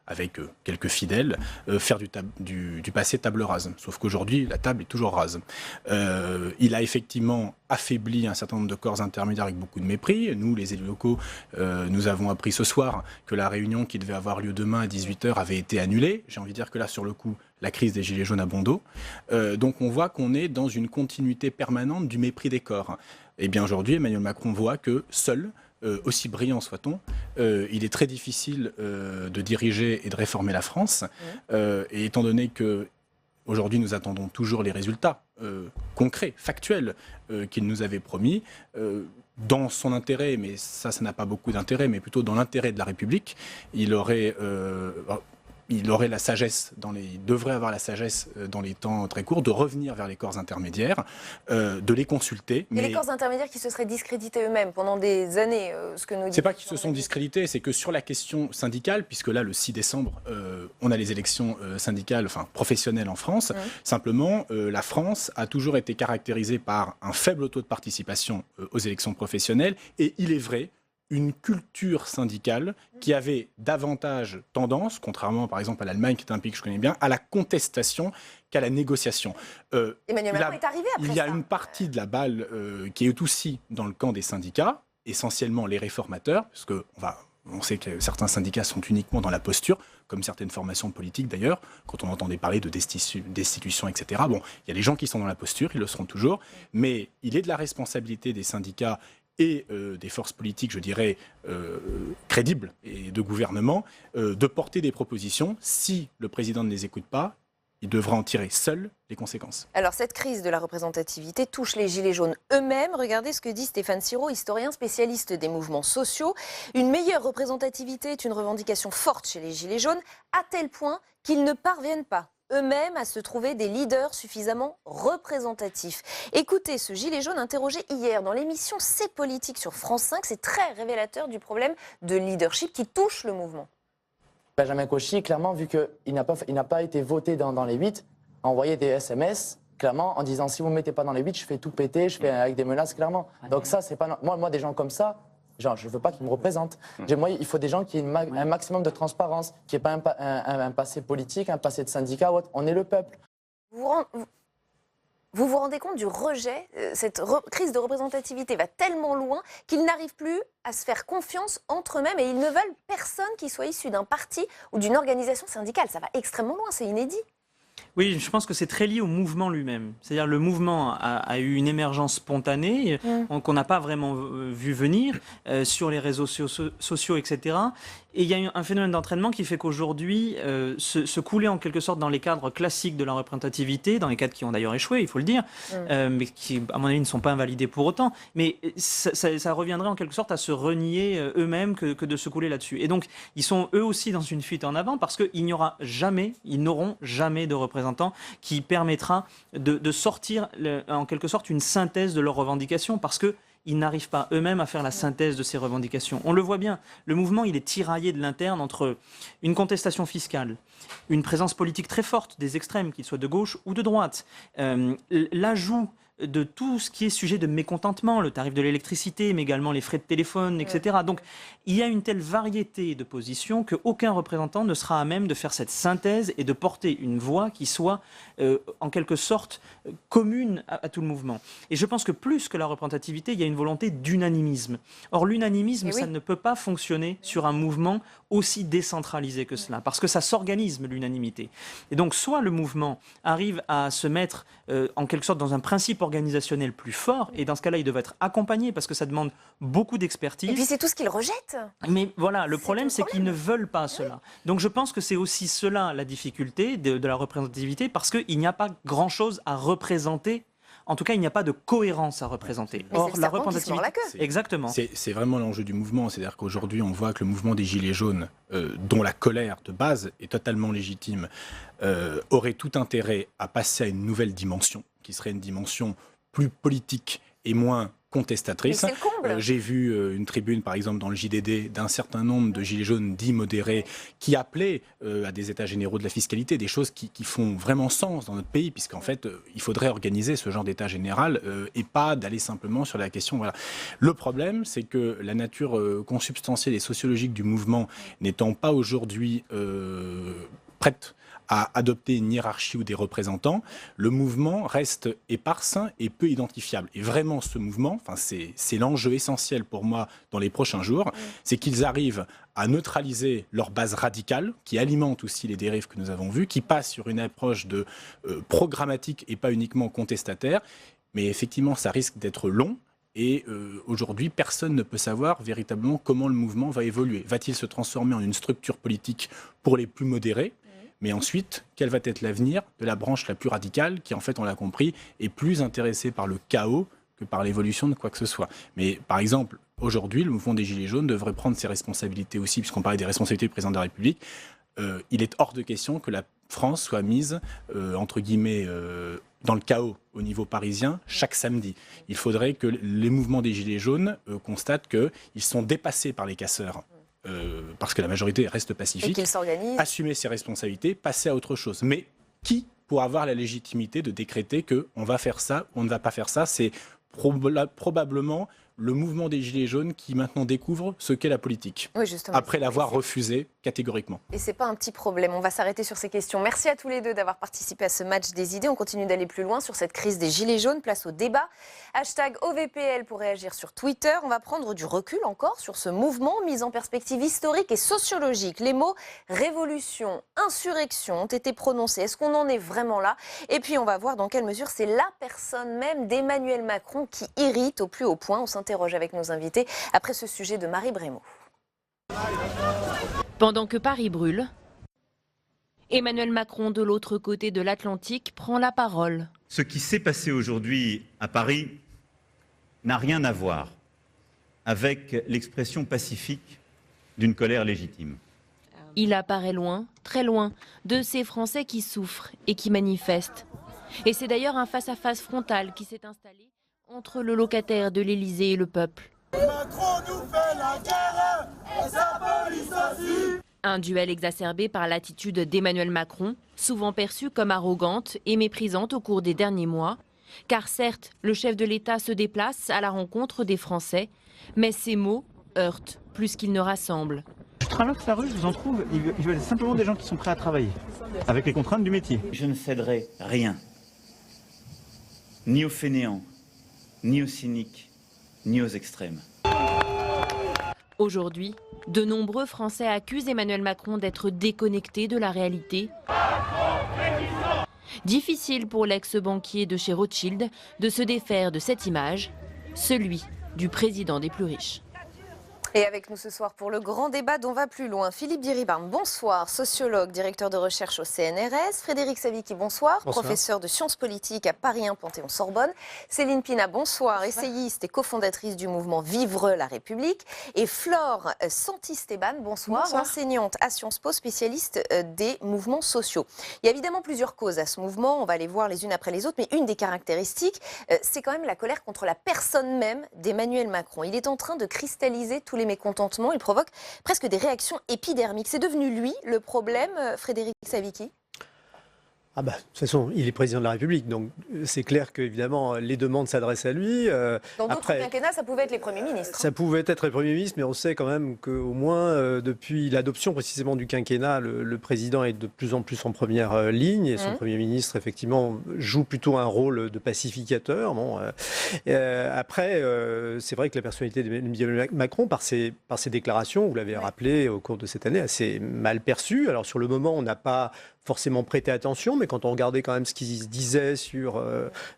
avec quelques fidèles, faire du passé table rase. Sauf qu'aujourd'hui, la table est toujours rase. Il a effectivement affaibli un certain nombre de corps intermédiaires avec beaucoup de mépris. Nous, les élus locaux, nous avons appris ce soir que la réunion qui devait avoir lieu demain à 18h avait été annulée. J'ai envie de dire que là, sur le coup, la crise des Gilets jaunes a bon dos. Donc on voit qu'on est dans une continuité permanente du mépris des corps. Et bien aujourd'hui, Emmanuel Macron voit que seul, aussi brillant soit-on, il est très difficile de diriger et de réformer la France. Et étant donné que aujourd'hui nous attendons toujours les résultats concrets, factuels qu'il nous avait promis, dans son intérêt, mais ça n'a pas beaucoup d'intérêt, mais plutôt dans l'intérêt de la République, il aurait la sagesse, il devrait avoir la sagesse dans les temps très courts de revenir vers les corps intermédiaires, de les consulter. Et les corps intermédiaires qui se seraient discrédités eux-mêmes pendant des années, ce que nous dit. C'est pas qu'ils se sont discrédités, c'est que sur la question syndicale, puisque là le 6 décembre, on a les élections syndicales, enfin professionnelles en France, simplement la France a toujours été caractérisée par un faible taux de participation aux élections professionnelles, et il est vrai, une culture syndicale qui avait davantage tendance, contrairement par exemple à l'Allemagne, qui est un pays que je connais bien, à la contestation qu'à la négociation. Emmanuel Macron est arrivé après ça. Il y a une partie de la balle qui est aussi dans le camp des syndicats, essentiellement les réformateurs, parce on sait que certains syndicats sont uniquement dans la posture, comme certaines formations politiques d'ailleurs, quand on entendait parler de destitution, etc. Bon, il y a des gens qui sont dans la posture, ils le seront toujours, mais il est de la responsabilité des syndicats et des forces politiques, je dirais, crédibles et de gouvernement, de porter des propositions. Si le président ne les écoute pas, il devra en tirer seul les conséquences. Alors cette crise de la représentativité touche les Gilets jaunes eux-mêmes. Regardez ce que dit Stéphane Siro, historien spécialiste des mouvements sociaux. Une meilleure représentativité est une revendication forte chez les Gilets jaunes, à tel point qu'ils ne parviennent pas eux-mêmes à se trouver des leaders suffisamment représentatifs. Écoutez ce gilet jaune interrogé hier dans l'émission C'est politique sur France 5. C'est très révélateur du problème de leadership qui touche le mouvement. Benjamin Cauchy, clairement, vu qu'il n'a pas été voté dans les 8, a envoyé des SMS, clairement, en disant si vous ne me mettez pas dans les 8, je fais tout péter, je fais avec des menaces, clairement. Donc ça, c'est pas... Moi, des gens comme ça, genre, je ne veux pas qu'ils me représentent. Moi, il faut des gens qui aient un maximum de transparence, qui n'aient pas un passé politique, un passé de syndicat ou autre. On est le peuple. Vous vous rendez compte du rejet? Cette crise de représentativité va tellement loin qu'ils n'arrivent plus à se faire confiance entre eux-mêmes et ils ne veulent personne qui soit issu d'un parti ou d'une organisation syndicale. Ça va extrêmement loin, c'est inédit. Oui, je pense que c'est très lié au mouvement lui-même. C'est-à-dire le mouvement a eu une émergence spontanée qu'on n'a pas vraiment vu venir sur les réseaux sociaux, etc. Et il y a eu un phénomène d'entraînement qui fait qu'aujourd'hui, se couler en quelque sorte dans les cadres classiques de la représentativité, dans les cadres qui ont d'ailleurs échoué, il faut le dire, mais qui, à mon avis, ne sont pas invalidés pour autant. Mais ça reviendrait en quelque sorte à se renier eux-mêmes que de se couler là-dessus. Et donc, ils sont eux aussi dans une fuite en avant parce qu'ils n'auront jamais de représentant qui permettra de sortir en quelque sorte une synthèse de leurs revendications parce qu'ils n'arrivent pas eux-mêmes à faire la synthèse de ces revendications. On le voit bien, le mouvement il est tiraillé de l'interne entre une contestation fiscale, une présence politique très forte des extrêmes, qu'ils soient de gauche ou de droite, l'ajout de tout ce qui est sujet de mécontentement, le tarif de l'électricité, mais également les frais de téléphone, etc. Donc, il y a une telle variété de positions qu'aucun représentant ne sera à même de faire cette synthèse et de porter une voix qui soit, en quelque sorte, commune à tout le mouvement. Et je pense que plus que la représentativité, il y a une volonté d'unanimisme. Or, l'unanimisme, ça ne peut pas fonctionner sur un mouvement aussi décentralisé que cela, parce que ça s'organise, l'unanimité. Et donc, soit le mouvement arrive à se mettre, en quelque sorte, dans un principe organisationnel plus fort, et dans ce cas-là, il devrait être accompagné parce que ça demande beaucoup d'expertise. Et puis c'est tout ce qu'ils rejettent. Mais voilà, le problème, c'est qu'ils ne veulent pas cela. Donc je pense que c'est aussi cela la difficulté de la représentativité, parce qu'il n'y a pas grand-chose à représenter. En tout cas, il n'y a pas de cohérence à représenter. Mais or, la représentativité, exactement. C'est vraiment l'enjeu du mouvement. C'est-à-dire qu'aujourd'hui, on voit que le mouvement des Gilets jaunes, dont la colère de base est totalement légitime, aurait tout intérêt à passer à une nouvelle dimension, qui serait une dimension plus politique et moins contestatrice. J'ai vu une tribune, par exemple, dans le JDD, d'un certain nombre de gilets jaunes dits modérés qui appelaient à des états généraux de la fiscalité, des choses qui font vraiment sens dans notre pays, puisqu'en fait, il faudrait organiser ce genre d'état général et pas d'aller simplement sur la question. Voilà. Le problème, c'est que la nature consubstantielle et sociologique du mouvement n'étant pas aujourd'hui prête à adopter une hiérarchie ou des représentants, le mouvement reste éparse et peu identifiable. Et vraiment, ce mouvement, c'est l'enjeu essentiel pour moi dans les prochains jours, c'est qu'ils arrivent à neutraliser leur base radicale, qui alimente aussi les dérives que nous avons vues, qui passe sur une approche de programmatique et pas uniquement contestataire. Mais effectivement, ça risque d'être long. Et aujourd'hui, personne ne peut savoir véritablement comment le mouvement va évoluer. Va-t-il se transformer en une structure politique pour les plus modérés ? Mais ensuite, quel va être l'avenir de la branche la plus radicale qui, en fait, on l'a compris, est plus intéressée par le chaos que par l'évolution de quoi que ce soit. Mais par exemple, aujourd'hui, le mouvement des Gilets jaunes devrait prendre ses responsabilités aussi, puisqu'on parlait des responsabilités du président de la République. Il est hors de question que la France soit mise, entre guillemets, dans le chaos au niveau parisien chaque samedi. Il faudrait que les mouvements des Gilets jaunes constatent qu'ils sont dépassés par les casseurs. Parce que la majorité reste pacifique. Et qu'ils s'organisent. Assumer ses responsabilités, passer à autre chose. Mais qui pour avoir la légitimité de décréter qu'on va faire ça ou on ne va pas faire ça? C'est probablement le mouvement des Gilets jaunes qui maintenant découvre ce qu'est la politique, oui, justement, après l'avoir refusé catégoriquement. Et c'est pas un petit problème, on va s'arrêter sur ces questions. Merci à tous les deux d'avoir participé à ce match des idées. On continue d'aller plus loin sur cette crise des Gilets jaunes, place au débat. #OVPL pour réagir sur Twitter. On va prendre du recul encore sur ce mouvement mis en perspective historique et sociologique. Les mots révolution, insurrection ont été prononcés. Est-ce qu'on en est vraiment là? Et puis on va voir dans quelle mesure c'est la personne même d'Emmanuel Macron qui irrite au plus haut point. On s'interroge avec nos invités après ce sujet de Marie Brémaud. Pendant que Paris brûle, Emmanuel Macron, de l'autre côté de l'Atlantique, prend la parole. Ce qui s'est passé aujourd'hui à Paris n'a rien à voir avec l'expression pacifique d'une colère légitime. Il apparaît loin, très loin, de ces Français qui souffrent et qui manifestent. Et c'est d'ailleurs un face-à-face frontal qui s'est installé entre le locataire de l'Élysée et le peuple. Macron nous fait la guerre et sa police aussi. Un duel exacerbé par l'attitude d'Emmanuel Macron, souvent perçue comme arrogante et méprisante au cours des derniers mois. Car certes, le chef de l'État se déplace à la rencontre des Français, mais ses mots heurtent plus qu'ils ne rassemblent. Je traverse la rue, je vous en trouve, ils veulent simplement des gens qui sont prêts à travailler, avec les contraintes du métier. Je ne céderai rien, ni aux fainéants, ni aux cyniques, ni aux extrêmes. Aujourd'hui, de nombreux Français accusent Emmanuel Macron d'être déconnecté de la réalité. Difficile pour l'ex-banquier de chez Rothschild de se défaire de cette image, celui du président des plus riches. Et avec nous ce soir pour le grand débat dont va plus loin, Philippe Diribarne, bonsoir, sociologue, directeur de recherche au CNRS, Frédéric Savicki, bonsoir, professeur de sciences politiques à Paris 1 Panthéon-Sorbonne, Céline Pina, bonsoir, essayiste et cofondatrice du mouvement Vivre la République, et Flore Santisteban, bonsoir, enseignante à Sciences Po, spécialiste des mouvements sociaux. Il y a évidemment plusieurs causes à ce mouvement, on va les voir les unes après les autres, mais une des caractéristiques, c'est quand même la colère contre la personne même d'Emmanuel Macron. Il est en train de cristalliser tous les mécontentements, il provoque presque des réactions épidermiques. C'est devenu lui le problème, Frédéric Savicki ? De toute façon, il est président de la République, donc c'est clair qu'évidemment les demandes s'adressent à lui. Dans d'autres quinquennats, ça pouvait être les premiers ministres. Ça pouvait être les premiers ministres, mais on sait quand même qu'au moins depuis l'adoption précisément du quinquennat, le président est de plus en plus en première ligne et son premier ministre, effectivement, joue plutôt un rôle de pacificateur. Bon, après, c'est vrai que la personnalité de Macron, par ses déclarations, vous l'avez rappelé au cours de cette année, assez mal perçue. Alors sur le moment, on n'a pas forcément prêté attention, mais quand on regardait quand même ce qui se disait sur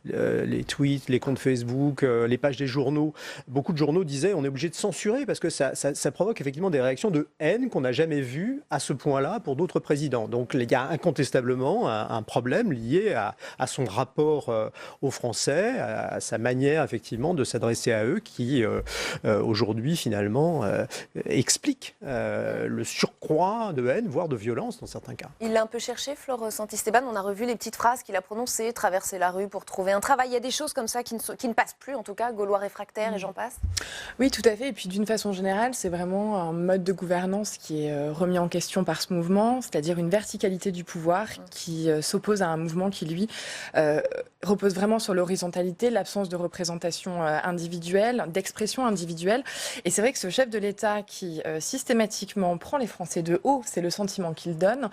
les tweets, les comptes Facebook, les pages des journaux, beaucoup de journaux disaient on est obligé de censurer parce que ça provoque effectivement des réactions de haine qu'on n'a jamais vues à ce point-là pour d'autres présidents. Donc il y a incontestablement un problème lié à son rapport aux Français, à sa manière effectivement de s'adresser à eux qui aujourd'hui finalement explique le surcroît de haine, voire de violence dans certains cas. Il l'a un peu cherché, Flore Santisteban, on a revu les petites phrases qu'il a prononcées, traverser la rue pour trouver un travail. Il y a des choses comme ça qui ne passent plus, en tout cas, Gaulois réfractaires et j'en passe. Oui, tout à fait. Et puis d'une façon générale, c'est vraiment un mode de gouvernance qui est remis en question par ce mouvement, c'est-à-dire une verticalité du pouvoir qui s'oppose à un mouvement qui, lui, repose vraiment sur l'horizontalité, l'absence de représentation individuelle, d'expression individuelle. Et c'est vrai que ce chef de l'État qui systématiquement prend les Français de haut, c'est le sentiment qu'il donne,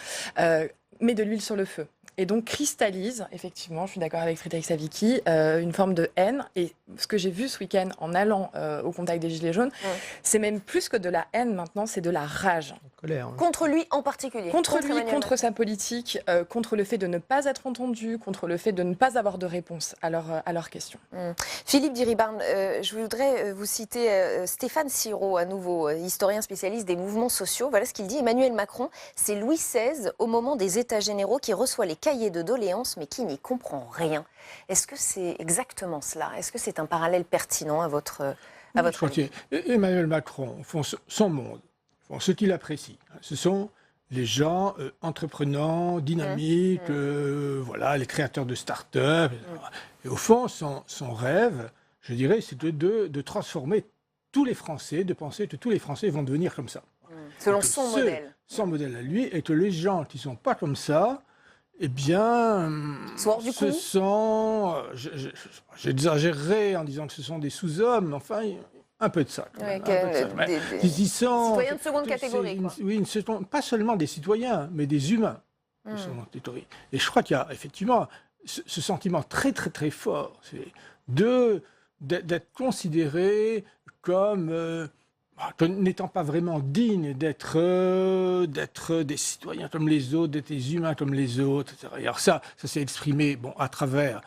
met de l'huile sur le feu. Et donc cristallise, effectivement, je suis d'accord avec Frédéric Savicki, une forme de haine. Et ce que j'ai vu ce week-end en allant au contact des Gilets jaunes, c'est même plus que de la haine maintenant, c'est de la rage. colère. Hein. Contre lui en particulier. Contre lui, Emmanuel contre Macron. sa politique, contre le fait de ne pas être entendu, contre le fait de ne pas avoir de réponse à leurs questions. Philippe Diribarne, je voudrais vous citer Stéphane Siro, à nouveau, historien spécialiste des mouvements sociaux. Voilà ce qu'il dit. Emmanuel Macron, c'est Louis XVI au moment des États généraux qui reçoit les cahiers de doléances mais qui n'y comprend rien. Est-ce que c'est exactement cela? Est-ce que c'est un parallèle pertinent à votre avis? Emmanuel Macron, au fond, son monde, ce qu'il apprécie, ce sont les gens entreprenants, dynamiques, voilà, les créateurs de start-up. Et au fond, son rêve, je dirais, c'est de transformer tous les Français, de penser que tous les Français vont devenir comme ça. Selon son modèle. Son modèle à lui, et que les gens qui ne sont pas comme ça, eh bien, ce sont, j'exagérerai en disant que ce sont des sous-hommes, enfin, un peu de ça. Citoyens de seconde catégorie. Oui, ce ne sont pas seulement des citoyens, mais des humains. Et je crois qu'il y a effectivement ce sentiment très, très, très fort, c'est d'être considéré comme n'étant pas vraiment digne d'être des citoyens comme les autres, d'être des humains comme les autres, etc. Et alors ça s'est exprimé à travers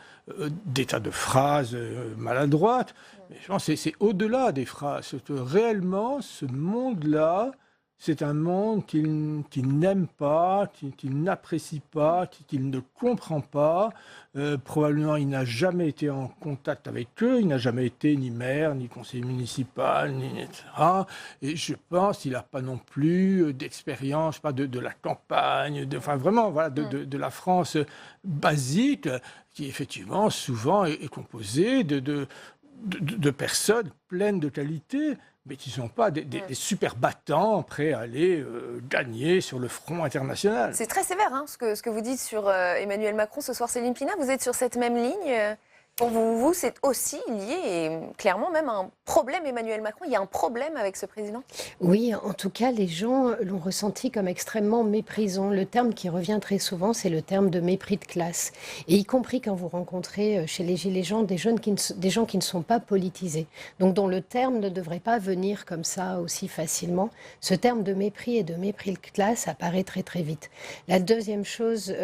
des tas de phrases maladroites, mais je pense que c'est au-delà des phrases. C'est que réellement, ce monde-là, c'est un monde qu'il n'aime pas, qu'il n'apprécie pas, qu'il ne comprend pas. Probablement, il n'a jamais été en contact avec eux. Il n'a jamais été ni maire, ni conseiller municipal, etc. Et je pense qu'il n'a pas non plus d'expérience de la campagne, enfin vraiment, voilà, de la France basique, qui effectivement, souvent, est composée de personnes pleines de qualités, mais qui ne sont pas des super battants prêts à aller gagner sur le front international. C'est très sévère ce que vous dites sur Emmanuel Macron ce soir. Céline Pina, vous êtes sur cette même ligne. Pour vous, c'est aussi lié et clairement même un problème Emmanuel Macron. Il y a un problème avec ce président? Oui, en tout cas, les gens l'ont ressenti comme extrêmement méprisant. Le terme qui revient très souvent, c'est le terme de mépris de classe. Et y compris quand vous rencontrez chez les Gilets jaunes des gens qui ne sont pas politisés, donc dont le terme ne devrait pas venir comme ça aussi facilement. Ce terme de mépris et de mépris de classe apparaît très très vite. La deuxième chose...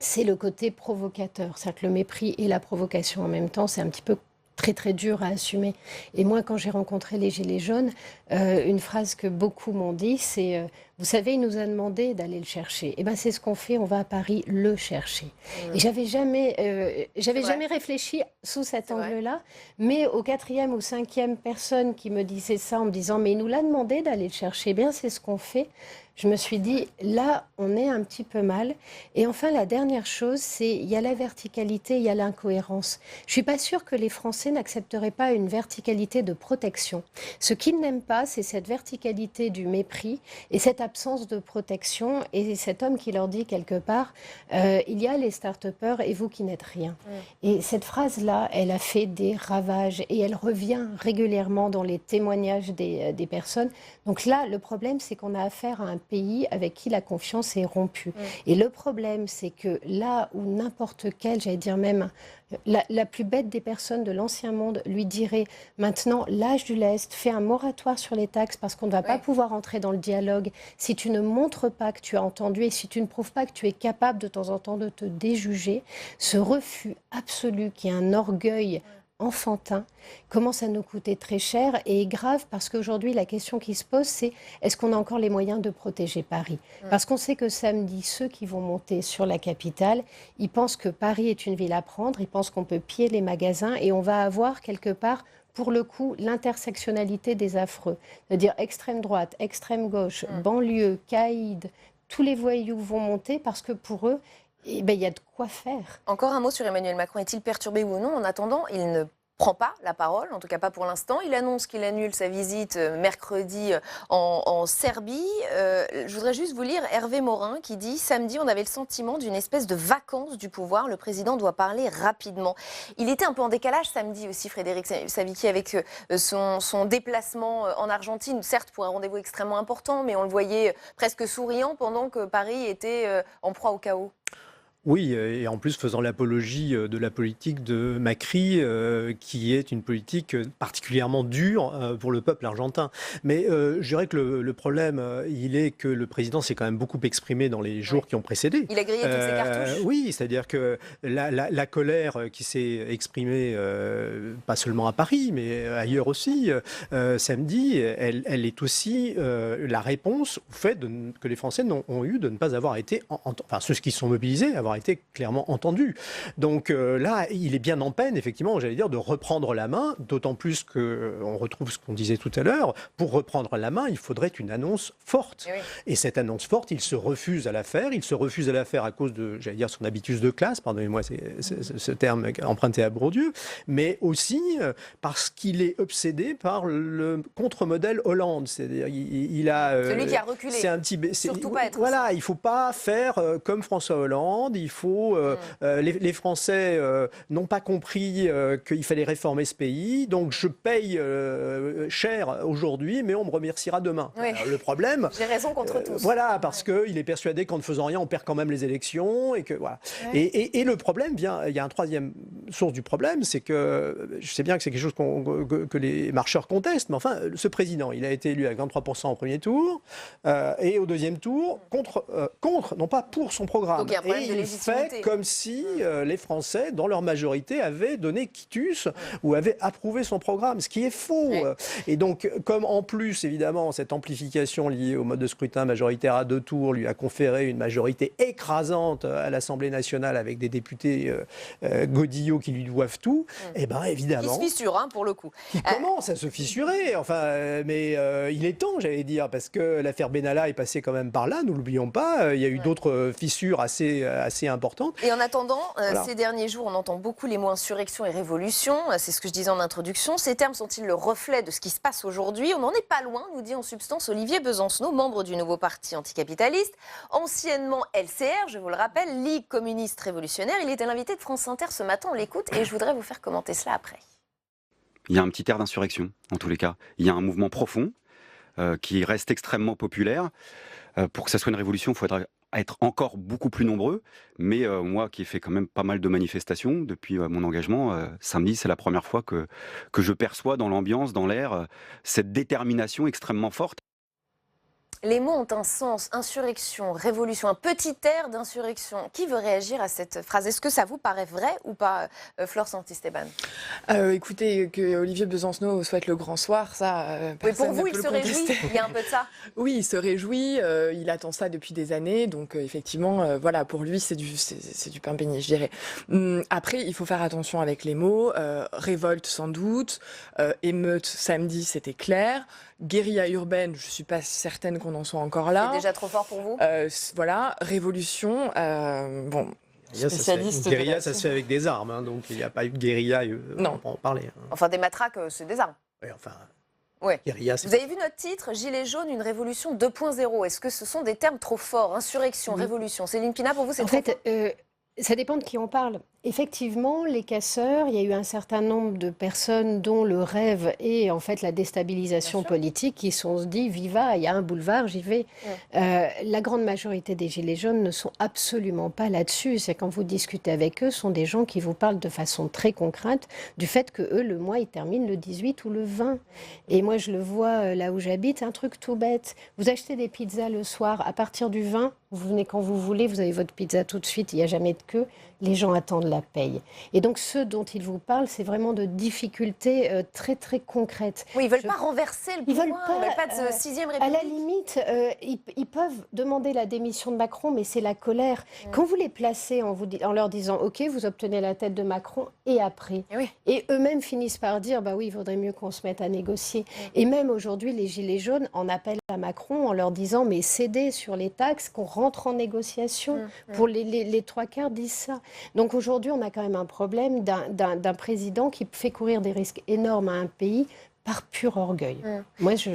c'est le côté provocateur. C'est-à-dire que le mépris et la provocation en même temps, c'est un petit peu très très dur à assumer. Et moi, quand j'ai rencontré les Gilets jaunes, une phrase que beaucoup m'ont dit, c'est vous savez, il nous a demandé d'aller le chercher. Et ben c'est ce qu'on fait, on va à Paris le chercher. Et j'avais jamais réfléchi sous cet angle-là, mais au 4e ou 5e personne qui me disait ça en me disant mais il nous l'a demandé d'aller le chercher, eh bien c'est ce qu'on fait. Je me suis dit, là, on est un petit peu mal. Et enfin, la dernière chose, c'est il y a la verticalité, il y a l'incohérence. Je ne suis pas sûre que les Français n'accepteraient pas une verticalité de protection. Ce qu'ils n'aiment pas, c'est cette verticalité du mépris et cette absence de protection. Et cet homme qui leur dit quelque part, il y a les start-upers et vous qui n'êtes rien. Et cette phrase-là, elle a fait des ravages et elle revient régulièrement dans les témoignages des personnes. Donc là, le problème, c'est qu'on a affaire à un pays avec qui la confiance est rompue. Et le problème, c'est que là où n'importe quel, j'allais dire même, la plus bête des personnes de l'ancien monde lui dirait maintenant, l'âge du lest, fais un moratoire sur les taxes parce qu'on ne va pas pouvoir entrer dans le dialogue si tu ne montres pas que tu as entendu et si tu ne prouves pas que tu es capable de temps en temps de te déjuger, ce refus absolu qui est un orgueil enfantin, commence à nous coûter très cher et est grave parce qu'aujourd'hui, la question qui se pose, c'est est-ce qu'on a encore les moyens de protéger Paris? Parce qu'on sait que samedi, ceux qui vont monter sur la capitale, ils pensent que Paris est une ville à prendre, ils pensent qu'on peut piller les magasins et on va avoir quelque part, pour le coup, l'intersectionnalité des affreux. C'est-à-dire extrême droite, extrême gauche, banlieue, caïd, tous les voyous vont monter parce que pour eux, il y a de quoi faire. Encore un mot sur Emmanuel Macron. Est-il perturbé ou non? En attendant, il ne prend pas la parole, en tout cas pas pour l'instant. Il annonce qu'il annule sa visite mercredi en Serbie. Je voudrais juste vous lire Hervé Morin qui dit « Samedi, on avait le sentiment d'une espèce de vacance du pouvoir. Le président doit parler rapidement. » Il était un peu en décalage samedi aussi, Frédéric Savicki, avec son déplacement en Argentine, certes pour un rendez-vous extrêmement important, mais on le voyait presque souriant pendant que Paris était en proie au chaos. Oui, et en plus faisant l'apologie de la politique de Macri, qui est une politique particulièrement dure pour le peuple argentin. Mais je dirais que le problème, il est que le président s'est quand même beaucoup exprimé dans les jours qui ont précédé. Il a grillé toutes ses cartouches. Oui, c'est-à-dire que la colère qui s'est exprimée, pas seulement à Paris, mais ailleurs aussi, samedi, elle est aussi la réponse au fait que les Français ont eu de ne pas avoir été, enfin ceux qui sont mobilisés, avoir été clairement entendus. Donc là, il est bien en peine, effectivement, j'allais dire, de reprendre la main, d'autant plus qu'on retrouve ce qu'on disait tout à l'heure. Pour reprendre la main, il faudrait une annonce forte. Et cette annonce forte, il se refuse à la faire. Il se refuse à la faire à cause de, j'allais dire, son habitus de classe, pardonnez-moi ce terme emprunté à Bourdieu, mais aussi parce qu'il est obsédé par le contre-modèle Hollande. C'est-à-dire, il a... Celui qui a reculé. C'est un petit... Surtout pas être... Voilà, il ne faut pas faire comme François Hollande. Il faut... les Français n'ont pas compris qu'il fallait réformer ce pays. Donc, je paye cher aujourd'hui, mais on me remerciera demain. Oui. Alors, le problème... J'ai raison contre tous. Voilà, parce qu'il est persuadé qu'en ne faisant rien, on perd quand même les élections. Et que, voilà. Et le problème vient... Il y a une troisième source du problème, c'est que... Je sais bien que c'est quelque chose que les marcheurs contestent, mais enfin, ce président, il a été élu avec 23% au premier tour, et au deuxième tour, contre, non pas pour son programme. Donc, et il fait comme si les Français, dans leur majorité, avaient donné quitus ou avaient approuvé son programme, ce qui est faux. Et donc, comme en plus, évidemment, cette amplification liée au mode de scrutin majoritaire à 2 tours lui a conféré une majorité écrasante à l'Assemblée nationale avec des députés godillots qui lui doivent tout, et bien évidemment... Il se fissure, hein, pour le coup. Qui commence à se fissurer, enfin, mais il est temps, j'allais dire, parce que l'affaire Benalla est passée quand même par là, nous l'oublions pas, il y a eu d'autres fissures assez importantes. Et en attendant, voilà. Ces derniers jours, on entend beaucoup les mots insurrection et révolution, c'est ce que je disais en introduction. Ces termes sont-ils le reflet de ce qui se passe aujourd'hui? On n'en est pas loin, nous dit en substance Olivier Besancenot, membre du nouveau parti anticapitaliste, anciennement LCR, je vous le rappelle, Ligue communiste révolutionnaire. Il était l'invité de France Inter ce matin, on l'écoute, et je voudrais vous faire commenter cela après. Il y a un petit air d'insurrection, en tous les cas. Il y a un mouvement profond qui reste extrêmement populaire. Pour que ça soit une révolution, il faudra être encore beaucoup plus nombreux. Mais moi, qui ai fait quand même pas mal de manifestations depuis mon engagement, samedi, c'est la première fois que je perçois dans l'ambiance, dans l'air, cette détermination extrêmement forte. Les mots ont un sens, insurrection, révolution, un petit air d'insurrection. Qui veut réagir à cette phrase? Est-ce que ça vous paraît vrai ou pas, Flore Santisteban? Écoutez, que Olivier Besancenot souhaite le grand soir, ça, oui, pour personne vous, ne il peut se le réjouit, contester. il y a un peu de ça. Oui, il se réjouit, il attend ça depuis des années, donc effectivement, voilà, pour lui, c'est du pain béni, je dirais. Après, il faut faire attention avec les mots, révolte sans doute, émeute samedi, c'était clair. Guérilla urbaine, je ne suis pas certaine qu'on en soit encore là. C'est déjà trop fort pour vous? Voilà, révolution, bon... Guérilla, ça se fait avec des armes, hein, donc il n'y a pas eu de guérilla, non. On peut en parler. Hein. Enfin, des matraques, c'est des armes. Oui, enfin... Ouais. Guérilla, vous avez vu notre titre, Gilets jaunes, une révolution 2.0. Est-ce que ce sont des termes trop forts? Insurrection, révolution. Céline Pina, pour vous, c'est trop fort? Ça dépend de qui on parle. Effectivement, les casseurs, il y a eu un certain nombre de personnes dont le rêve est en fait la déstabilisation politique qui se sont dit « Viva, il y a un boulevard, j'y vais ». La grande majorité des Gilets jaunes ne sont absolument pas là-dessus. C'est quand vous discutez avec eux, ce sont des gens qui vous parlent de façon très concrète du fait que eux, le mois, ils terminent le 18 ou le 20. Et moi, je le vois là où j'habite, un truc tout bête. Vous achetez des pizzas le soir, à partir du 20, vous venez quand vous voulez, vous avez votre pizza tout de suite, il n'y a jamais de queue. Les gens attendent la paye. Et donc, ce dont il vous parle, c'est vraiment de difficultés très, très concrètes. Oui, ils ne veulent pas renverser le pouvoir, ils ne veulent pas de 6e République. À la limite, ils peuvent demander la démission de Macron, mais c'est la colère. Quand vous les placez en leur disant « Ok, vous obtenez la tête de Macron, et après ?» Et eux-mêmes finissent par dire « Bah oui, il vaudrait mieux qu'on se mette à négocier. » Et même aujourd'hui, les Gilets jaunes en appellent à Macron en leur disant « Mais cédez sur les taxes, qu'on rentre en négociation. » Pour les 3/4 disent ça. Donc aujourd'hui, on a quand même un problème d'un président qui fait courir des risques énormes à un pays par pur orgueil. Moi, je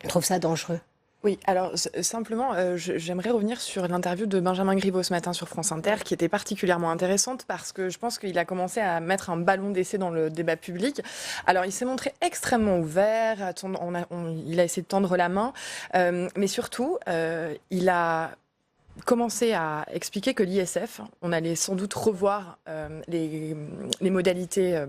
trouve ça dangereux. Oui, alors simplement, j'aimerais revenir sur l'interview de Benjamin Griveaux ce matin sur France Inter, qui était particulièrement intéressante parce que je pense qu'il a commencé à mettre un ballon d'essai dans le débat public. Alors, il s'est montré extrêmement ouvert, il a essayé de tendre la main, mais surtout, il a commencé à expliquer que l'ISF, on allait sans doute revoir les modalités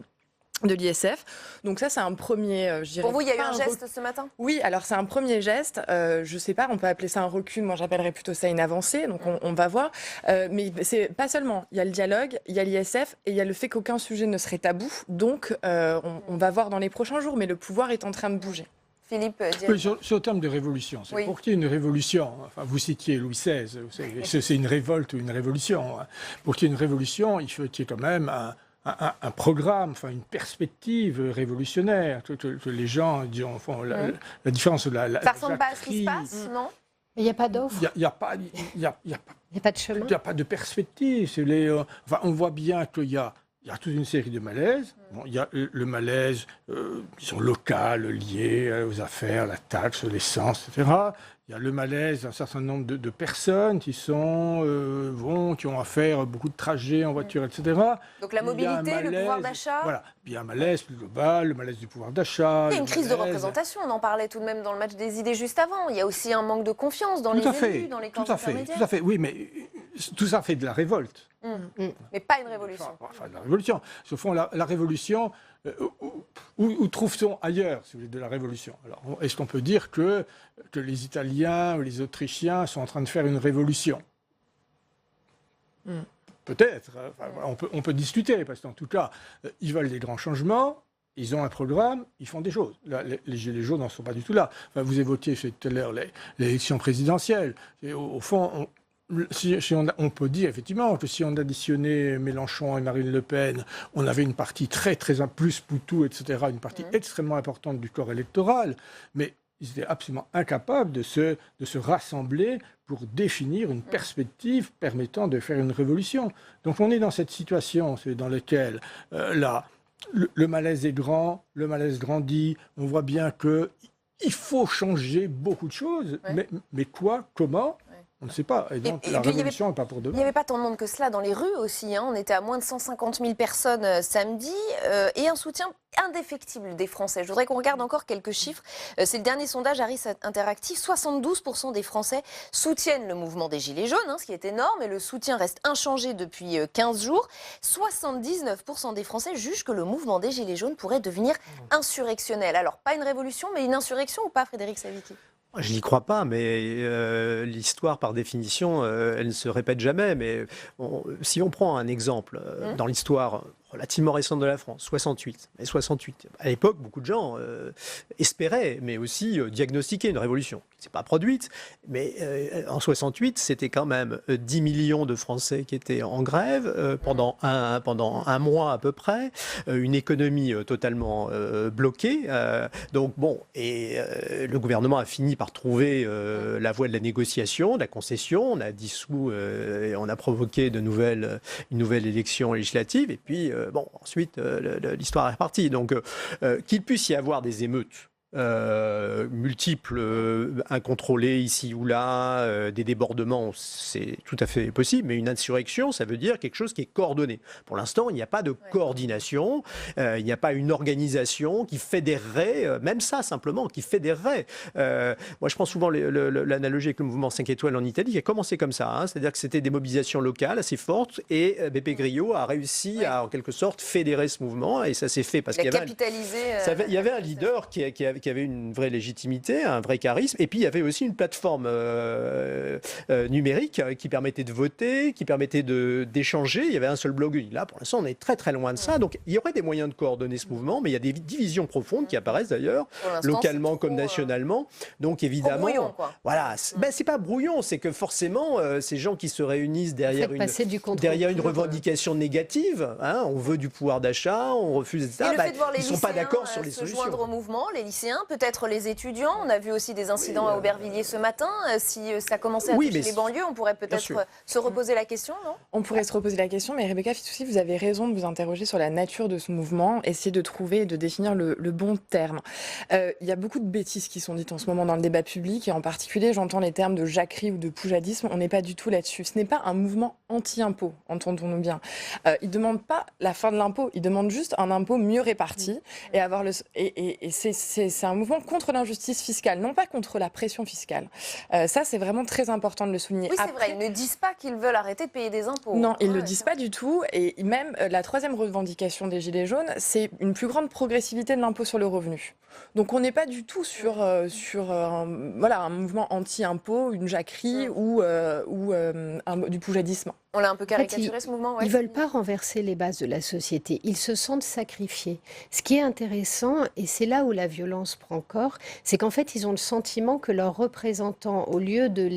de l'ISF. Donc ça, c'est un premier, je dirais... Pour vous, il y a eu un geste ce matin ? Oui, alors c'est un premier geste. Je ne sais pas, on peut appeler ça un recul. Moi, j'appellerais plutôt ça une avancée. Donc on va voir. Mais c'est pas seulement. Il y a le dialogue, il y a l'ISF et il y a le fait qu'aucun sujet ne serait tabou. Donc on va voir dans les prochains jours. Mais le pouvoir est en train de bouger. Philippe, oui, sur le terme de révolution, c'est pour qu'il y ait une révolution, enfin, vous citiez Louis XVI, c'est une révolte ou une révolution. Hein. Pour qu'il y ait une révolution, il faut qu'il y ait quand même un programme, enfin une perspective révolutionnaire. Que les gens font la différence de la ça ressemble pas à ce qui se passe, non ? Il n'y a pas d'offre. Il n'y a pas de chemin. Il n'y a pas de perspective. On voit bien qu'il y a toute une série de malaises. Bon, il y a le malaise, disons, local, lié aux affaires, la taxe, l'essence, etc. Il y a le malaise d'un certain nombre de personnes qui qui ont à faire beaucoup de trajets en voiture, etc. Donc la mobilité, le pouvoir d'achat. Voilà. Puis il y a un malaise plus global, le malaise du pouvoir d'achat. Il y a une crise de représentation, on en parlait tout de même dans le match des idées juste avant. Il y a aussi un manque de confiance dans les élus, dans les corps intermédiaires. Tout à fait, oui, mais tout ça fait de la révolte. Mais pas une révolution. Enfin, de la révolution. Au fond, la révolution, où trouve-t-on ailleurs, si vous voulez, de la révolution ? Alors, est-ce qu'on peut dire que les Italiens ou les Autrichiens sont en train de faire une révolution ? Peut-être. Enfin, on peut discuter, parce qu'en tout cas, ils veulent des grands changements, ils ont un programme, ils font des choses. Là, les Gilets jaunes n'en sont pas du tout là. Enfin, vous évoquiez tout à l'heure l'élection présidentielle. Et au fond, on peut dire effectivement que si on additionnait Mélenchon et Marine Le Pen, on avait une partie très plus Poutou, etc., une partie extrêmement importante du corps électoral, mais ils étaient absolument incapables de se rassembler pour définir une perspective permettant de faire une révolution. Donc on est dans cette situation dans laquelle le malaise est grand, le malaise grandit, on voit bien qu'il faut changer beaucoup de choses, mais quoi, comment ? On ne sait pas. Et donc, la révolution n'est pas pour demain. Il n'y avait pas tant de monde que cela dans les rues aussi. Hein. On était à moins de 150 000 personnes samedi et un soutien indéfectible des Français. Je voudrais qu'on regarde encore quelques chiffres. C'est le dernier sondage Harris Interactive. 72% des Français soutiennent le mouvement des Gilets jaunes, ce qui est énorme. Et le soutien reste inchangé depuis 15 jours. 79% des Français jugent que le mouvement des Gilets jaunes pourrait devenir insurrectionnel. Alors, pas une révolution, mais une insurrection ou pas, Frédéric Savicki ? Je n'y crois pas, mais l'histoire, par définition, elle ne se répète jamais. Mais si on prend un exemple dans l'histoire relativement récente de la France, 68. Et 68, à l'époque, beaucoup de gens espéraient, mais aussi diagnostiquaient une révolution. Qui ne s'est pas produite, mais en 68, c'était quand même 10 millions de Français qui étaient en grève pendant un mois à peu près, une économie totalement bloquée. Donc bon, et le gouvernement a fini par trouver la voie de la négociation, de la concession. On a dissous, on a provoqué une nouvelle élection législative, et puis ensuite, l'histoire est repartie. Donc, qu'il puisse y avoir des émeutes multiples, incontrôlées ici ou là, des débordements, c'est tout à fait possible, mais une insurrection, ça veut dire quelque chose qui est coordonné. Pour l'instant, il n'y a pas de coordination, il n'y a pas une organisation qui fédérerait, même ça simplement, qui fédérerait. Moi, je prends souvent l'analogie avec le mouvement 5 étoiles en Italie, qui a commencé comme ça, c'est-à-dire que c'était des mobilisations locales assez fortes, et Beppe Grillo a réussi à, en quelque sorte, fédérer ce mouvement, et ça s'est fait parce qu'il y avait un leader qui avait une vraie légitimité, un vrai charisme, et puis il y avait aussi une plateforme numérique qui permettait de voter, qui permettait d'échanger. Il y avait un seul blog unique. Là, pour l'instant, on est très loin de ça. Donc, il y aurait des moyens de coordonner ce mouvement, mais il y a des divisions profondes qui apparaissent d'ailleurs, localement comme nationalement. Donc, évidemment, brouillon, quoi. Voilà, c'est pas brouillon, c'est que forcément, ces gens qui se réunissent derrière une revendication négative, on veut du pouvoir d'achat, on refuse, etc. Ils ne sont pas d'accord sur les solutions. Joindre au mouvement, les lycéens, peut-être les étudiants. On a vu aussi des incidents à Aubervilliers ce matin. Si ça commençait à toucher les banlieues, on pourrait peut-être se reposer la question, non ? On pourrait se reposer la question, mais Rebecca Fitoussi, vous avez raison de vous interroger sur la nature de ce mouvement, essayer de trouver et de définir le bon terme. Il y a beaucoup de bêtises qui sont dites en ce moment dans le débat public, et en particulier, j'entends les termes de jacquerie ou de poujadisme. On n'est pas du tout là-dessus. Ce n'est pas un mouvement anti-impôt, entendons-nous bien. Il ne demande pas la fin de l'impôt, il demande juste un impôt mieux réparti et avoir et c'est c'est un mouvement contre l'injustice fiscale, non pas contre la pression fiscale. Ça, c'est vraiment très important de le souligner. Oui, c'est vrai, ils ne disent pas qu'ils veulent arrêter de payer des impôts. Non, ils ne le disent pas du tout. Et même la troisième revendication des Gilets jaunes, c'est une plus grande progressivité de l'impôt sur le revenu. Donc on n'est pas du tout sur un mouvement anti-impôt, une jacquerie ou du poujadisme. On l'a un peu caricaturé, ce mouvement. Ils ne veulent pas renverser les bases de la société. Ils se sentent sacrifiés. Ce qui est intéressant, et c'est là où la violence prend corps, c'est qu'en fait, ils ont le sentiment que leurs représentants, au lieu de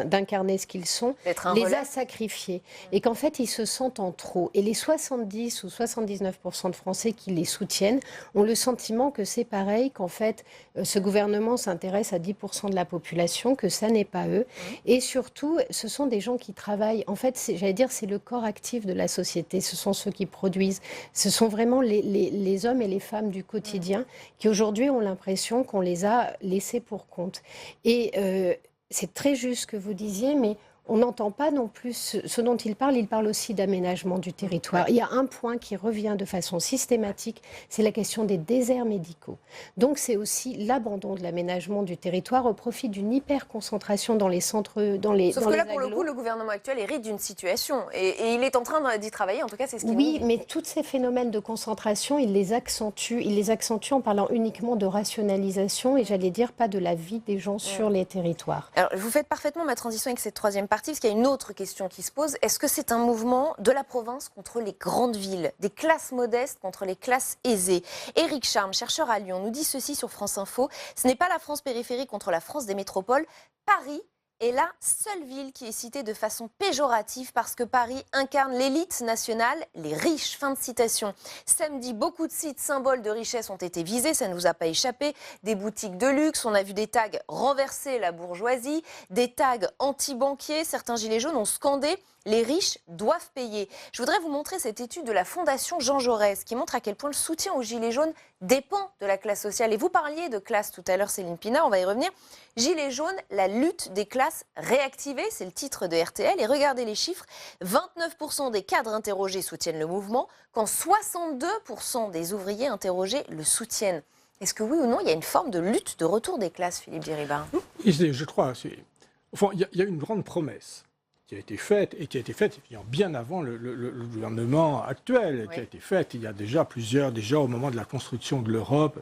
d'incarner ce qu'ils sont, les a sacrifiés. Et qu'en fait, ils se sentent en trop. Et les 70 ou 79% de Français qui les soutiennent ont le sentiment que c'est pareil, qu'en fait, ce gouvernement s'intéresse à 10% de la population, que ça n'est pas eux. Et surtout, ce sont des gens qui travaillent. En fait, j'allais dire, c'est le corps actif de la société. Ce sont ceux qui produisent. Ce sont vraiment les hommes et les femmes du quotidien qui, aujourd'hui, ont l'impression qu'on les a laissés pour compte. Et c'est très juste ce que vous disiez, mais on n'entend pas non plus ce dont il parle aussi d'aménagement du territoire. Il y a un point qui revient de façon systématique, c'est la question des déserts médicaux. Donc c'est aussi l'abandon de l'aménagement du territoire au profit d'une hyper-concentration dans les centres, Sauf que là, pour le coup, le gouvernement actuel hérite d'une situation et il est en train d'y travailler, en tout cas c'est ce qu'il Oui, dit. mais tous ces phénomènes de concentration, il les accentue en parlant uniquement de rationalisation et j'allais dire pas de la vie des gens sur les territoires. Alors, vous faites parfaitement ma transition avec cette troisième partie, parce qu'il y a une autre question qui se pose. Est-ce que c'est un mouvement de la province contre les grandes villes, des classes modestes contre les classes aisées? Éric Charme, chercheur à Lyon, nous dit ceci sur France Info. Ce n'est pas la France périphérique contre la France des métropoles. Paris est la seule ville qui est citée de façon péjorative parce que Paris incarne l'élite nationale, les riches. Fin de citation. Samedi, beaucoup de sites symboles de richesse ont été visés, ça ne vous a pas échappé. Des boutiques de luxe, on a vu des tags renverser la bourgeoisie, des tags anti-banquiers. Certains gilets jaunes ont scandé « Les riches doivent payer ». Je voudrais vous montrer cette étude de la Fondation Jean Jaurès qui montre à quel point le soutien aux gilets jaunes dépend de la classe sociale. Et vous parliez de classe tout à l'heure, Céline Pina, on va y revenir. Gilets jaunes, la lutte des classes réactivées, c'est le titre de RTL. Et regardez les chiffres, 29% des cadres interrogés soutiennent le mouvement, quand 62% des ouvriers interrogés le soutiennent. Est-ce que oui ou non, il y a une forme de lutte de retour des classes, Philippe Diribar? Je crois. Enfin, il y a une grande promesse qui a été faite, et qui a été faite bien avant le gouvernement actuel, qui a été faite il y a déjà au moment de la construction de l'Europe,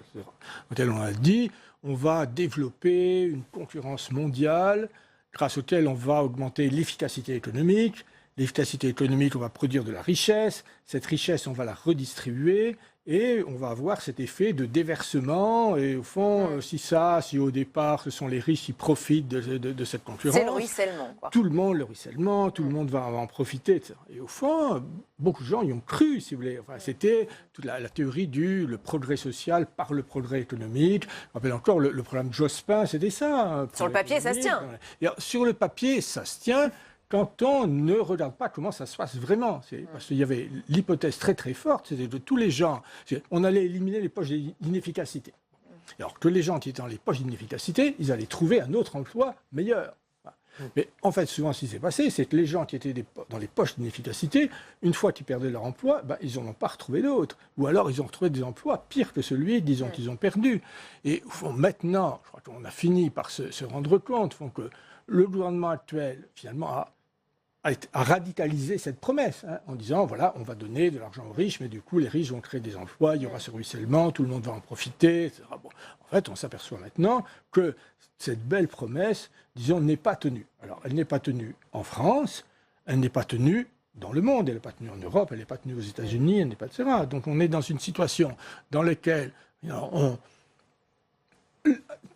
auquel on a dit, on va développer une concurrence mondiale, grâce auquel on va augmenter l'efficacité économique. L'efficacité économique, on va produire de la richesse. Cette richesse, on va la redistribuer. Et on va avoir cet effet de déversement. Et au fond, si au départ, ce sont les riches qui profitent de cette concurrence. C'est le ruissellement, quoi. Tout le monde va en profiter, etc. Et au fond, beaucoup de gens y ont cru, si vous voulez. Enfin, c'était toute la théorie le progrès social par le progrès économique. Je rappelle encore, le programme Jospin, c'était ça. Sur le papier, ça se tient. Et alors, sur le papier, ça se tient. Quand on ne regarde pas comment ça se passe vraiment. Parce qu'il y avait l'hypothèse très très forte, c'était de tous les gens. On allait éliminer les poches d'inefficacité. Alors que les gens qui étaient dans les poches d'inefficacité, ils allaient trouver un autre emploi meilleur. Mais en fait, souvent, ce qui s'est passé, c'est que les gens qui étaient dans les poches d'inefficacité, une fois qu'ils perdaient leur emploi, ils n'en ont pas retrouvé d'autres. Ou alors, ils ont retrouvé des emplois pires que celui, disons, qu'ils ont perdu. Et maintenant, je crois qu'on a fini par se rendre compte que le gouvernement actuel, finalement, a radicaliser cette promesse, en disant, voilà, on va donner de l'argent aux riches, mais du coup, les riches vont créer des emplois, il y aura ce ruissellement, tout le monde va en profiter, etc. Bon, en fait, on s'aperçoit maintenant que cette belle promesse, disons, n'est pas tenue. Alors, elle n'est pas tenue en France, elle n'est pas tenue dans le monde, elle n'est pas tenue en Europe, elle n'est pas tenue aux États-Unis, elle n'est pas, etc. Donc, on est dans une situation dans laquelle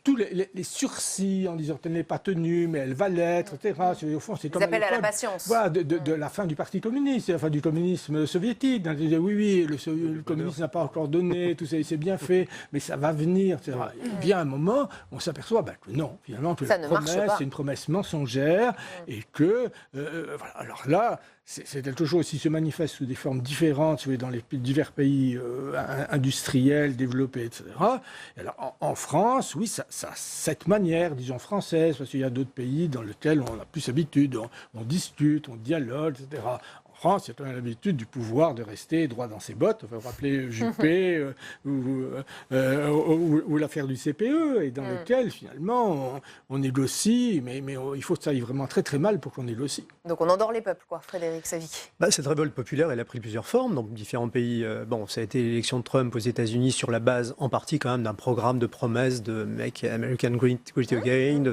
tous les sursis en disant qu'elle n'est pas tenue, mais elle va l'être, etc. Au fond, c'est comme appels à la patience. Voilà, de la fin du Parti communiste, la fin du communisme soviétique. On disait, oui, le communisme n'a pas encore donné, tout ça, c'est bien fait, mais ça va venir, etc. Et bien, à un moment, on s'aperçoit que non, finalement, que la promesse, c'est une promesse mensongère, et que, voilà. Alors là, c'est quelque chose qui se manifeste sous des formes différentes dans les divers pays industriels, développés, etc. Et alors, en France, oui, ça cette manière, disons, française, parce qu'il y a d'autres pays dans lesquels on a plus habitude, on discute, on dialogue, etc. En France, il y a quand même l'habitude du pouvoir de rester droit dans ses bottes. Vous vous rappelez Juppé ou l'affaire du CPE, et dans lequel, finalement, on négocie, mais il faut que ça aille vraiment très très mal pour qu'on négocie. Donc on endort les peuples, quoi, Frédéric Savic. Cette révolte populaire, elle a pris plusieurs formes dans différents pays. Ça a été l'élection de Trump aux États-Unis sur la base, en partie quand même, d'un programme de promesses de Make American Great Again.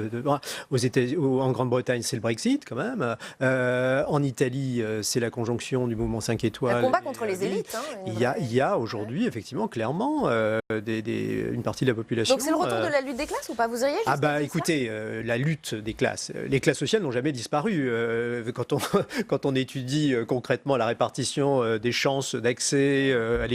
En Grande-Bretagne, c'est le Brexit, quand même. En Italie, c'est la conjonction du mouvement 5 étoiles. Un combat contre les élites. Il y a aujourd'hui, effectivement, clairement, une partie de la population. Donc c'est le retour de la lutte des classes ou pas? Vous iriez jusqu'à écoutez, la lutte des classes. Les classes sociales n'ont jamais disparu. Quand on étudie concrètement la répartition des chances d'accès à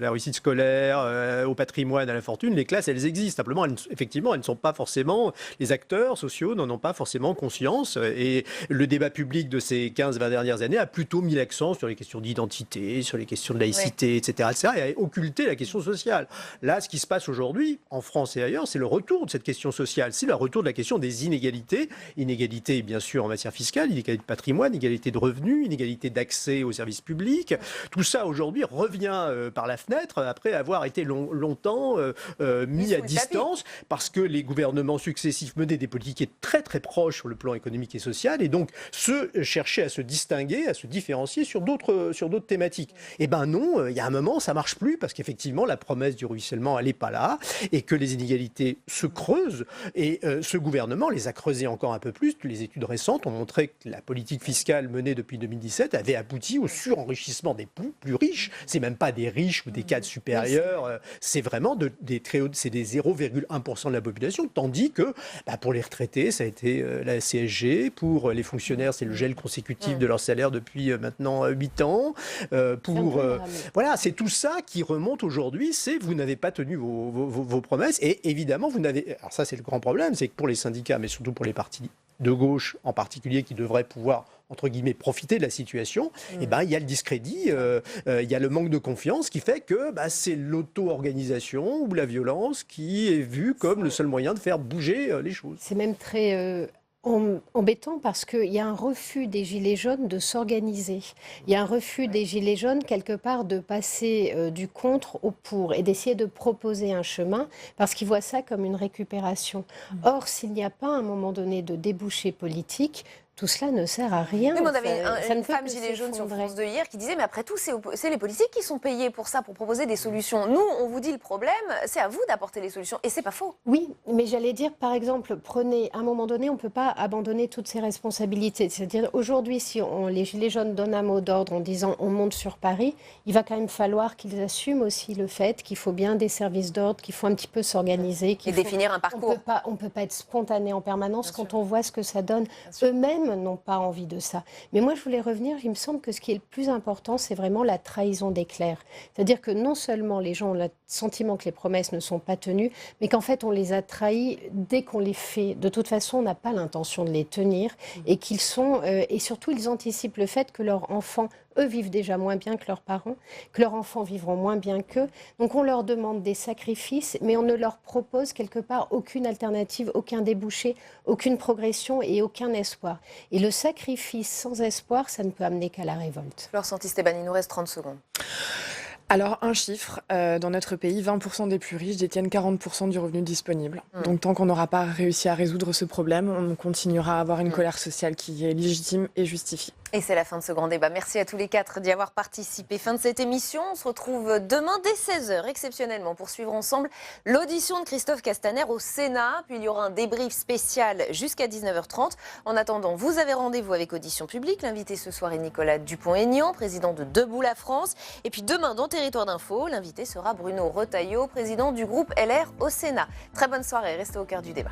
la réussite scolaire, au patrimoine, à la fortune, les classes, elles existent. Simplement, effectivement, elles ne sont pas forcément... Les acteurs sociaux n'en ont pas forcément conscience. Et le débat public de ces 15-20 dernières années a plutôt mis l'accent sur les questions d'identité, sur les questions de laïcité, etc., et a occulté la question sociale. Là, ce qui se passe aujourd'hui, en France et ailleurs, c'est le retour de cette question sociale. C'est le retour de la question des inégalités. Inégalités, bien sûr, en matière fiscale, inégalité de patrimoine, inégalité de revenus, inégalité d'accès aux services publics. Tout ça, aujourd'hui, revient par la fenêtre après avoir été longtemps mis à distance parce que les gouvernements successifs menaient des politiques très, très proches sur le plan économique et social et donc cherchaient à se distinguer, à se différencier sur d'autres thématiques. Eh ben non, il y a un moment, ça marche plus parce qu'effectivement, la promesse du ruissellement, elle n'est pas là et que les inégalités se creusent. Et ce gouvernement les a creusées encore un peu plus. Les études récentes ont montré que la politique fiscale menée depuis 2017 avait abouti au surenrichissement des plus riches. C'est même pas des riches ou des cadres supérieurs, c'est vraiment c'est des 0,1% de la population, tandis que pour les retraités, ça a été la CSG, pour les fonctionnaires, c'est le gel consécutif de leur salaire depuis maintenant 8 ans. Voilà, c'est tout ça qui remonte aujourd'hui, c'est vous n'avez pas tenu vos promesses et évidemment vous n'avez... Alors ça c'est le grand problème, c'est que pour les syndicats, mais surtout pour les partis de gauche en particulier qui devraient pouvoir entre guillemets profiter de la situation, il y a le discrédit, il y a le manque de confiance qui fait que c'est l'auto-organisation ou la violence qui est vue comme le seul moyen de faire bouger les choses. C'est même très embêtant parce qu'il y a un refus des Gilets jaunes de s'organiser. Il y a un refus des Gilets jaunes quelque part de passer du contre au pour et d'essayer de proposer un chemin parce qu'ils voient ça comme une récupération. Or, s'il n'y a pas à un moment donné de débouché politique, tout cela ne sert à rien. Mais on avait une femme gilet jaune sur France 2 hier qui disait mais après tout c'est les politiques qui sont payés pour ça, pour proposer des solutions. Nous on vous dit le problème, c'est à vous d'apporter les solutions et c'est pas faux. Oui, mais j'allais dire par exemple à un moment donné on ne peut pas abandonner toutes ses responsabilités. C'est-à-dire aujourd'hui si les gilets jaunes donnent un mot d'ordre en disant on monte sur Paris, il va quand même falloir qu'ils assument aussi le fait qu'il faut bien des services d'ordre, qu'il faut un petit peu s'organiser. Et définir un parcours. On ne peut pas être spontané en permanence quand on voit ce que ça donne. Eux-mêmes n'ont pas envie de ça. Mais moi, je voulais revenir, il me semble que ce qui est le plus important, c'est vraiment la trahison des clercs. C'est-à-dire que non seulement les gens ont le sentiment que les promesses ne sont pas tenues, mais qu'en fait, on les a trahis dès qu'on les fait. De toute façon, on n'a pas l'intention de les tenir et qu'ils sont... et surtout, ils anticipent le fait que leurs enfants, eux, vivent déjà moins bien que leurs parents, que leurs enfants vivront moins bien qu'eux. Donc, on leur demande des sacrifices, mais on ne leur propose quelque part aucune alternative, aucun débouché, aucune progression et aucun espoir. Et le sacrifice sans espoir, ça ne peut amener qu'à la révolte. Fleur Santi-Stéban, il nous reste 30 secondes. Alors, un chiffre, dans notre pays, 20% des plus riches détiennent 40% du revenu disponible. Donc, tant qu'on n'aura pas réussi à résoudre ce problème, on continuera à avoir une colère sociale qui est légitime et justifiée. Et c'est la fin de ce grand débat. Merci à tous les quatre d'y avoir participé. Fin de cette émission. On se retrouve demain dès 16h, exceptionnellement, pour suivre ensemble l'audition de Christophe Castaner au Sénat. Puis il y aura un débrief spécial jusqu'à 19h30. En attendant, vous avez rendez-vous avec Audition Publique. L'invité ce soir est Nicolas Dupont-Aignan, président de Debout la France. Et puis demain, dans Territoire d'Info, l'invité sera Bruno Retailleau, président du groupe LR au Sénat. Très bonne soirée. Restez au cœur du débat.